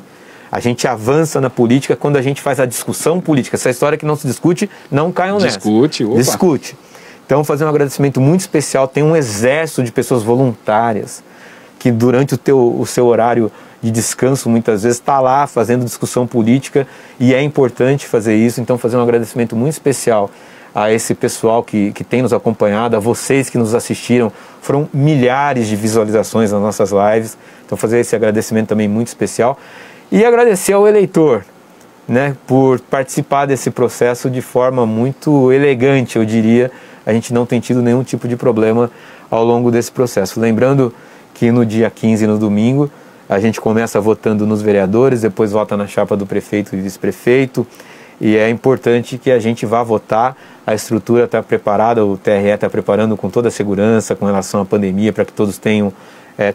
A gente avança na política quando a gente faz a discussão política. Essa história que não se discute, não caiam nessa. Discute. Então, fazer um agradecimento muito especial. Tem um exército de pessoas voluntárias que durante o seu horário de descanso, muitas vezes, está lá fazendo discussão política, e é importante fazer isso. Então, fazer um agradecimento muito especial a esse pessoal que tem nos acompanhado, a vocês que nos assistiram. Foram milhares de visualizações nas nossas lives, então fazer esse agradecimento também muito especial. E agradecer ao eleitor, né, por participar desse processo de forma muito elegante, eu diria. A gente não tem tido nenhum tipo de problema ao longo desse processo. Lembrando que no dia 15, no domingo, a gente começa votando nos vereadores, depois vota na chapa do prefeito e vice-prefeito, e é importante que a gente vá votar. A estrutura está preparada, o TRE está preparando com toda a segurança com relação à pandemia, para que todos tenham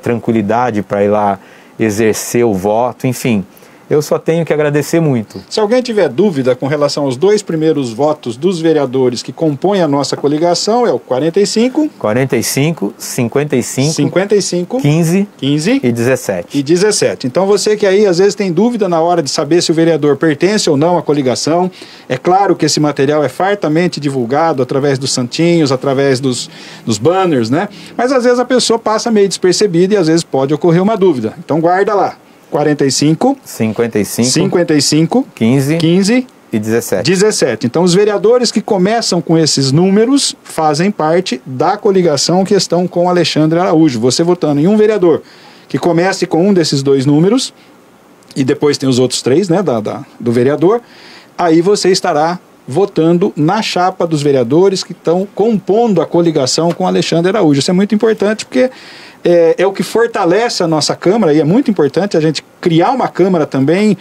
tranquilidade para ir lá exercer o voto, enfim. Eu só tenho que agradecer muito. Se alguém tiver dúvida com relação aos 2 primeiros votos dos vereadores que compõem a nossa coligação, é o 45, 55, 15 e 17. Então você que aí às vezes tem dúvida na hora de saber se o vereador pertence ou não à coligação, é claro que esse material é fartamente divulgado através dos santinhos, através dos banners, né? Mas às vezes a pessoa passa meio despercebida e às vezes pode ocorrer uma dúvida. Então guarda lá. 45, 55, 15 e 17. Então, os vereadores que começam com esses números fazem parte da coligação que estão com Alexandre Araújo. Você votando em um vereador que comece com um desses 2 números, e depois tem os outros 3, né, do vereador, aí você estará votando na chapa dos vereadores que estão compondo a coligação com Alexandre Araújo. Isso é muito importante porque é o que fortalece a nossa Câmara, e é muito importante a gente criar uma Câmara também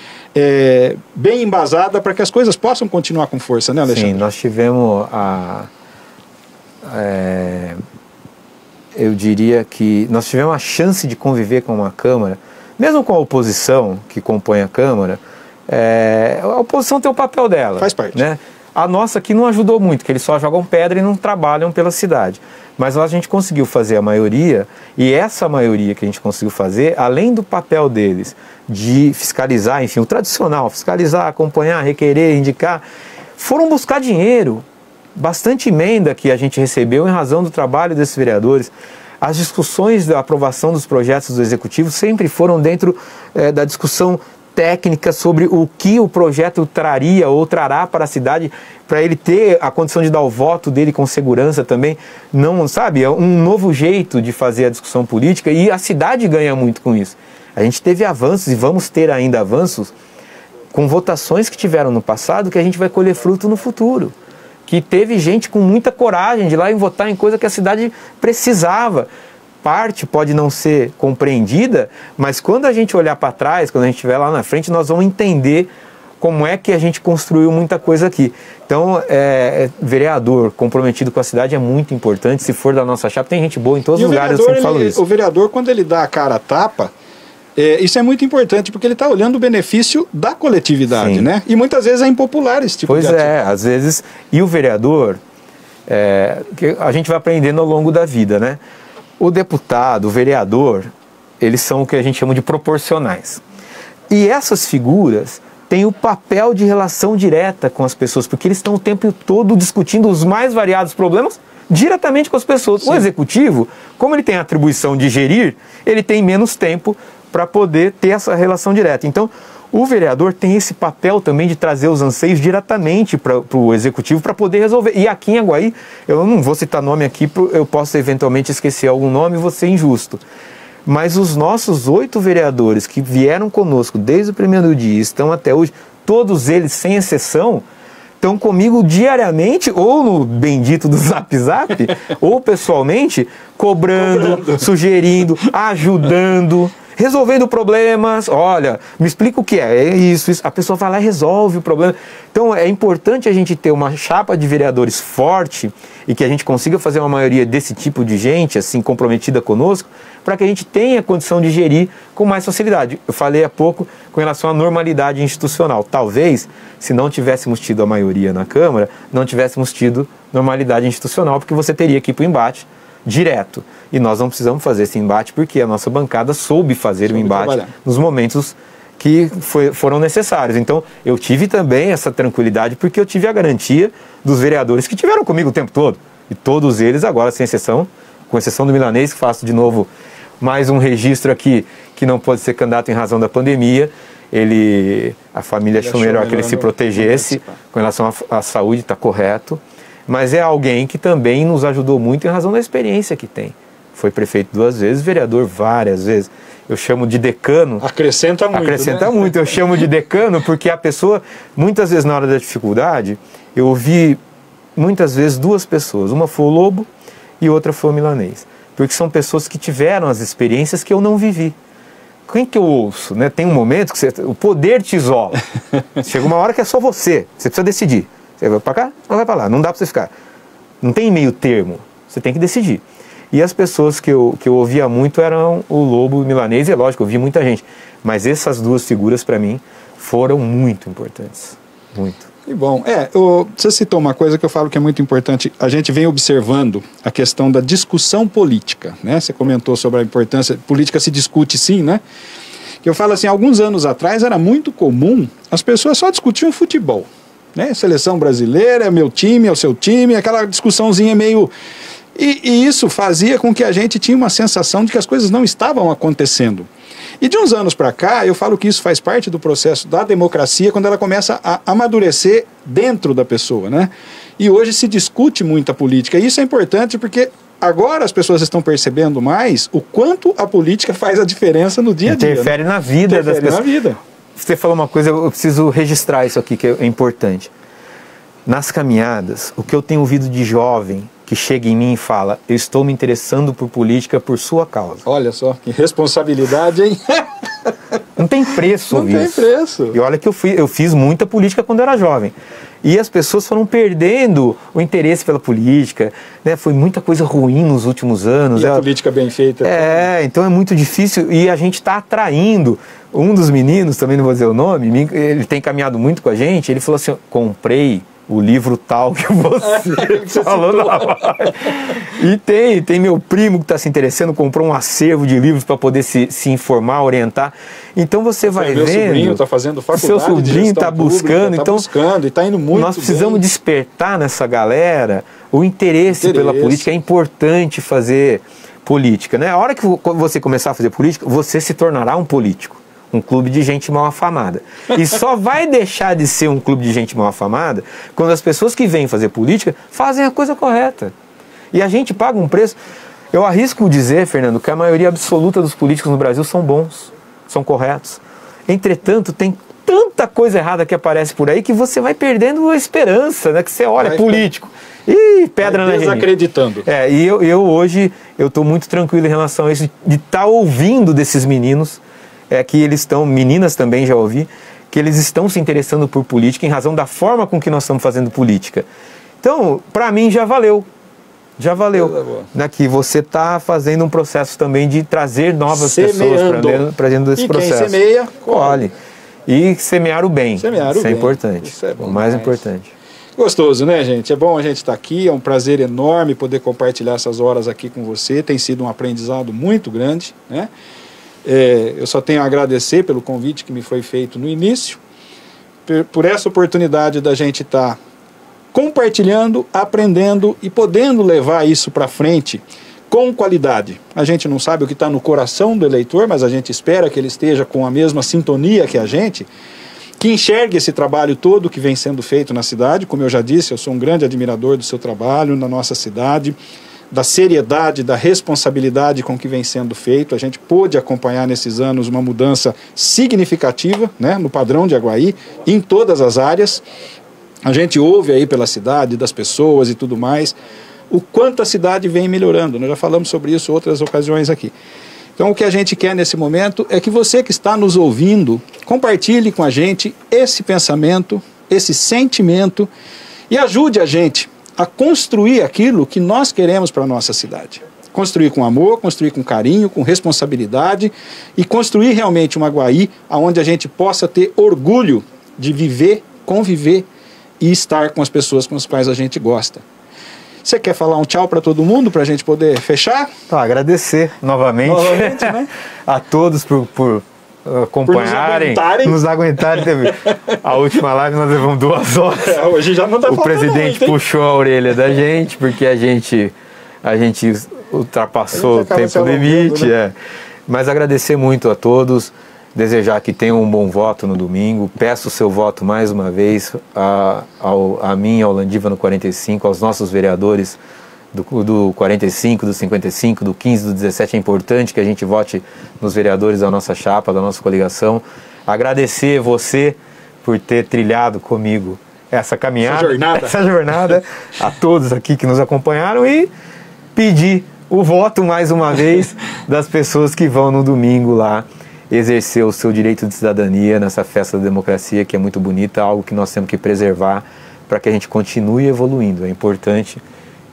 bem embasada para que as coisas possam continuar com força, né, Alexandre? Sim, nós tivemos eu diria que nós tivemos a chance de conviver com uma Câmara, mesmo com a oposição que compõe a Câmara. A oposição tem o papel dela. Faz parte. Né? A nossa aqui não ajudou muito, que eles só jogam pedra e não trabalham pela cidade. Mas a gente conseguiu fazer a maioria, e essa maioria que a gente conseguiu fazer, além do papel deles de fiscalizar, enfim, o tradicional, fiscalizar, acompanhar, requerer, indicar, foram buscar dinheiro, bastante emenda que a gente recebeu em razão do trabalho desses vereadores. As discussões da aprovação dos projetos do Executivo sempre foram dentro da discussão técnica sobre o que o projeto traria ou trará para a cidade, para ele ter a condição de dar o voto dele com segurança também. Não, sabe, é um novo jeito de fazer a discussão política e a cidade ganha muito com isso. A gente teve avanços e vamos ter ainda avanços com votações que tiveram no passado que a gente vai colher fruto no futuro. Que teve gente com muita coragem de ir lá e votar em coisa que a cidade precisava. Parte pode não ser compreendida, mas quando a gente olhar para trás, quando a gente estiver lá na frente, nós vamos entender como é que a gente construiu muita coisa aqui. Então, vereador comprometido com a cidade é muito importante, se for da nossa chapa. Tem gente boa em todos os lugares, eu sempre falo isso. O vereador, quando ele dá a cara a tapa, isso é muito importante, porque ele está olhando o benefício da coletividade, Sim. né? E muitas vezes é impopular esse tipo de atitude. Pois é, às vezes. E o vereador, que a gente vai aprendendo ao longo da vida, né? O deputado, o vereador, eles são o que a gente chama de proporcionais. E essas figuras têm o papel de relação direta com as pessoas, porque eles estão o tempo todo discutindo os mais variados problemas diretamente com as pessoas. Sim. O executivo, como ele tem a atribuição de gerir, ele tem menos tempo para poder ter essa relação direta. Então, o vereador tem esse papel também de trazer os anseios diretamente para o executivo para poder resolver. E aqui em Aguaí, eu não vou citar nome aqui, eu posso eventualmente esquecer algum nome e vou ser injusto. Mas os nossos 8 vereadores que vieram conosco desde o primeiro dia, estão até hoje, todos eles, sem exceção, estão comigo diariamente, ou no bendito do Zap Zap, ou pessoalmente, cobrando, sugerindo, ajudando, resolvendo problemas. Olha, me explica o que é isso. A pessoa vai lá e resolve o problema. Então é importante a gente ter uma chapa de vereadores forte e que a gente consiga fazer uma maioria desse tipo de gente, assim, comprometida conosco, para que a gente tenha condição de gerir com mais facilidade. Eu falei há pouco com relação à normalidade institucional. Talvez, se não tivéssemos tido a maioria na Câmara, não tivéssemos tido normalidade institucional, porque você teria que ir para o embate direto. E nós não precisamos fazer esse embate porque a nossa bancada soube fazer o embate nos momentos que foram necessários. Então, eu tive também essa tranquilidade porque eu tive a garantia dos vereadores que tiveram comigo o tempo todo. E todos eles agora, sem exceção, com exceção do Milanês, que faço de novo mais um registro aqui, que não pode ser candidato em razão da pandemia. A família achou melhor que ele se protegesse com relação à saúde, está correto. Mas é alguém que também nos ajudou muito em razão da experiência que tem. Foi prefeito 2 vezes, vereador várias vezes. Eu chamo de decano. Acrescenta muito. Acrescenta, né? Muito. Eu chamo de decano porque a pessoa, muitas vezes na hora da dificuldade, eu ouvi muitas vezes 2 pessoas. Uma foi o Lobo e outra foi o Milanês. Porque são pessoas que tiveram as experiências que eu não vivi. Quem que eu ouço? Né? Tem um momento que o poder te isola. Chega uma hora que é só você. Você precisa decidir. Você vai para cá ou vai para lá? Não dá para você ficar. Não tem meio termo. Você tem que decidir. E as pessoas que eu ouvia muito eram o Lobo e o Milanês. E é lógico, eu ouvi muita gente. Mas essas 2 figuras, para mim, foram muito importantes. Muito. E bom, você citou uma coisa que eu falo que é muito importante. A gente vem observando a questão da discussão política, né? Você comentou sobre a importância. Política se discute sim, né? Que eu falo assim, alguns anos atrás era muito comum, as pessoas só discutiam futebol. Né? Seleção brasileira, é meu time, é o seu time, aquela discussãozinha meio... E isso fazia com que a gente tinha uma sensação de que as coisas não estavam acontecendo. E de uns anos para cá, eu falo que isso faz parte do processo da democracia, quando ela começa a amadurecer dentro da pessoa, né? E hoje se discute muita política, e isso é importante porque agora as pessoas estão percebendo mais o quanto a política faz a diferença no dia a dia. Interfere, né? Na vida das pessoas. Na vida. Você falou uma coisa, eu preciso registrar isso aqui, que é importante. Nas caminhadas, o que eu tenho ouvido de jovem que chega em mim e fala, eu estou me interessando por política por sua causa. Olha só, que responsabilidade, hein? Não tem preço ouvir isso. Não tem preço. E olha que eu fiz muita política quando eu era jovem. E as pessoas foram perdendo o interesse pela política, né? Foi muita coisa ruim nos últimos anos. E a política bem feita. Então é muito difícil e a gente está atraindo. Um dos meninos, também não vou dizer o nome, ele tem caminhado muito com a gente, ele falou assim, comprei o livro tal que você falou na live. E tem meu primo que está se interessando, comprou um acervo de livros para poder se informar, orientar. Então você vai vendo... Seu sobrinho está fazendo faculdade. Seu sobrinho está buscando. Está buscando e está indo muito nós precisamos despertar nessa galera o interesse pela política. É importante fazer política, né? A hora que você começar a fazer política, você se tornará um político, um clube de gente mal afamada. E só vai deixar de ser um clube de gente mal afamada quando as pessoas que vêm fazer política fazem a coisa correta. E a gente paga um preço. Eu arrisco dizer, Fernando, que a maioria absoluta dos políticos no Brasil são bons, são corretos. Entretanto, tem tanta coisa errada que aparece por aí que você vai perdendo a esperança, né? Que você olha, político, e pedra na gente. Desacreditando. E eu hoje, eu estou muito tranquilo em relação a isso, de estar ouvindo desses meninos, que eles estão, meninas também já ouvi, que eles estão se interessando por política em razão da forma com que nós estamos fazendo política. Então, para mim, já valeu. Já valeu. Que você está fazendo um processo também de trazer novas pessoas para dentro desse processo. Quem semeia, colhe. E semear o bem. Semear o Isso bem. É importante. Isso é bom, o mais importante. Gostoso, né, gente? É bom a gente estar aqui, é um prazer enorme poder compartilhar essas horas aqui com você. Tem sido um aprendizado muito grande, né? Eu só tenho a agradecer pelo convite que me foi feito no início, por essa oportunidade da gente estar compartilhando, aprendendo e podendo levar isso para frente com qualidade. A gente não sabe o que está no coração do eleitor, mas a gente espera que ele esteja com a mesma sintonia que a gente, que enxergue esse trabalho todo que vem sendo feito na cidade. Como eu já disse, eu sou um grande admirador do seu trabalho na nossa cidade, da seriedade, da responsabilidade com que vem sendo feito. A gente pôde acompanhar nesses anos uma mudança significativa, né, no padrão de Aguaí, em todas as áreas. A gente ouve aí pela cidade, das pessoas e tudo mais, o quanto a cidade vem melhorando. Nós já falamos sobre isso em outras ocasiões aqui. Então o que a gente quer nesse momento é que você que está nos ouvindo, compartilhe com a gente esse pensamento, esse sentimento e ajude a gente a construir aquilo que nós queremos para a nossa cidade. Construir com amor, construir com carinho, com responsabilidade e construir realmente uma Aguaí onde a gente possa ter orgulho de viver, conviver e estar com as pessoas com as quais a gente gosta. Você quer falar um tchau para todo mundo, para a gente poder fechar? Agradecer novamente né? a todos por acompanharem, nos aguentarem também. A última live nós levamos 2 horas. Hoje já não dá. O presidente muito, puxou a orelha da gente, porque a gente ultrapassou o tempo limite. Né? Mas agradecer muito a todos. Desejar que tenham um bom voto no domingo. Peço o seu voto mais uma vez a mim, ao Landiva no 45, aos nossos vereadores do 45, do 55, do 15, do 17. É importante que a gente vote nos vereadores da nossa chapa, da nossa coligação. Agradecer você por ter trilhado comigo essa caminhada, essa jornada, a todos aqui que nos acompanharam e pedir o voto mais uma vez das pessoas que vão no domingo lá exercer o seu direito de cidadania nessa festa da democracia que é muito bonita, algo que nós temos que preservar para que a gente continue evoluindo. É importante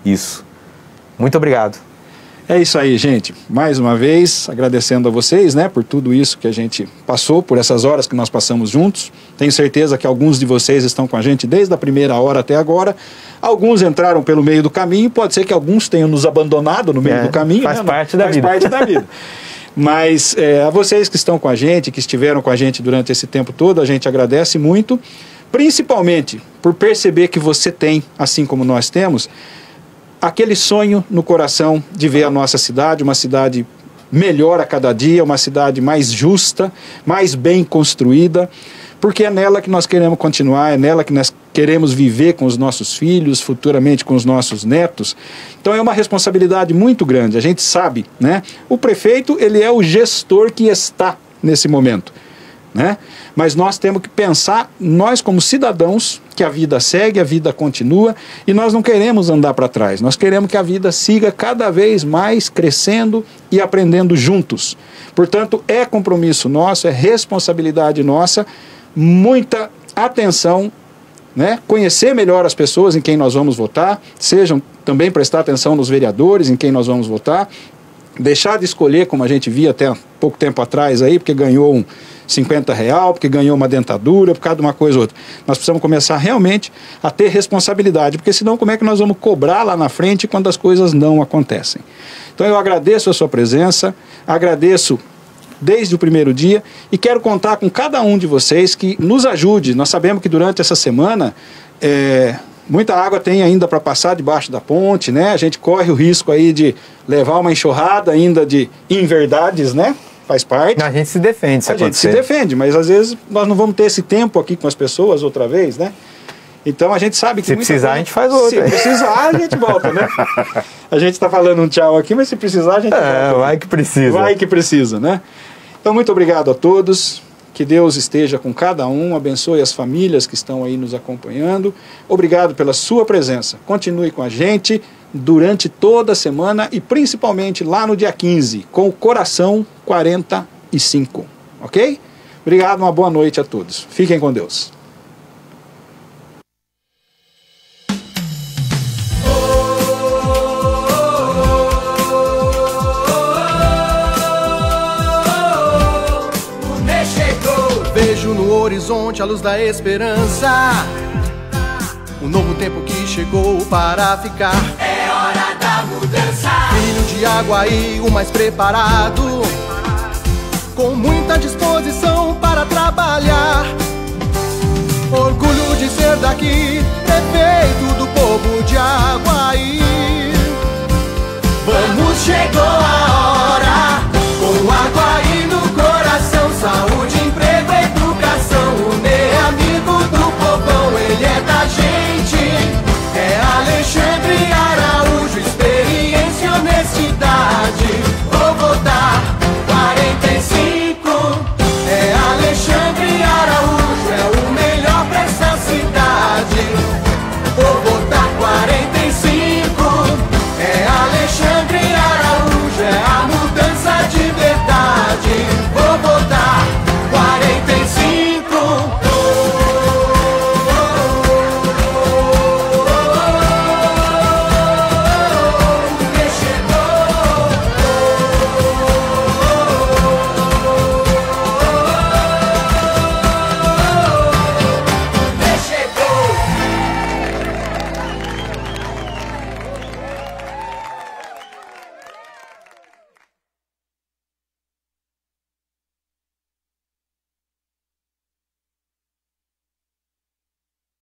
isso. Muito obrigado. É isso aí, gente. Mais uma vez, agradecendo a vocês, né, por tudo isso que a gente passou, por essas horas que nós passamos juntos. Tenho certeza que alguns de vocês estão com a gente desde a primeira hora até agora. Alguns entraram pelo meio do caminho, pode ser que alguns tenham nos abandonado no meio do caminho. Faz parte da vida. Faz parte da vida. Mas a vocês que estão com a gente, que estiveram com a gente durante esse tempo todo, a gente agradece muito, principalmente por perceber que você tem, assim como nós temos, aquele sonho no coração de ver a nossa cidade, uma cidade melhor a cada dia, uma cidade mais justa, mais bem construída, porque é nela que nós queremos continuar, é nela que nós queremos viver com os nossos filhos, futuramente com os nossos netos. Então é uma responsabilidade muito grande, a gente sabe, né? O prefeito, ele é o gestor que está nesse momento, né? Mas nós temos que pensar, nós como cidadãos, que a vida segue, a vida continua, e nós não queremos andar para trás, nós queremos que a vida siga cada vez mais crescendo e aprendendo juntos. Portanto, é compromisso nosso, é responsabilidade nossa, muita atenção, né? Conhecer melhor as pessoas em quem nós vamos votar, também prestar atenção nos vereadores em quem nós vamos votar, deixar de escolher como a gente via até pouco tempo atrás aí, porque ganhou um R$50, porque ganhou uma dentadura, por causa de uma coisa ou outra. Nós precisamos começar realmente a ter responsabilidade, porque senão como é que nós vamos cobrar lá na frente quando as coisas não acontecem? Então eu agradeço a sua presença, agradeço desde o primeiro dia e quero contar com cada um de vocês que nos ajude. Nós sabemos que durante essa semana Muita água tem ainda para passar debaixo da ponte, né? A gente corre o risco aí de levar uma enxurrada ainda de inverdades, né? Faz parte. A gente se defende se acontecer. A gente se defende, mas às vezes nós não vamos ter esse tempo aqui com as pessoas outra vez, né? Então a gente sabe que... Se precisar, a gente faz outra. Se precisar, a gente volta, né? A gente está falando um tchau aqui, mas se precisar, a gente volta. Vai que precisa. Vai que precisa, né? Então, muito obrigado a todos. Que Deus esteja com cada um, abençoe as famílias que estão aí nos acompanhando. Obrigado pela sua presença. Continue com a gente durante toda a semana e principalmente lá no dia 15, com o Coração 45, ok? Obrigado, uma boa noite a todos. Fiquem com Deus. Vejo no horizonte a luz da esperança, um novo tempo que chegou para ficar. É hora da mudança. Filho de Aguaí, o mais preparado, com muita disposição para trabalhar. Orgulho de ser daqui, prefeito do povo de Aguaí. Vamos, chegou!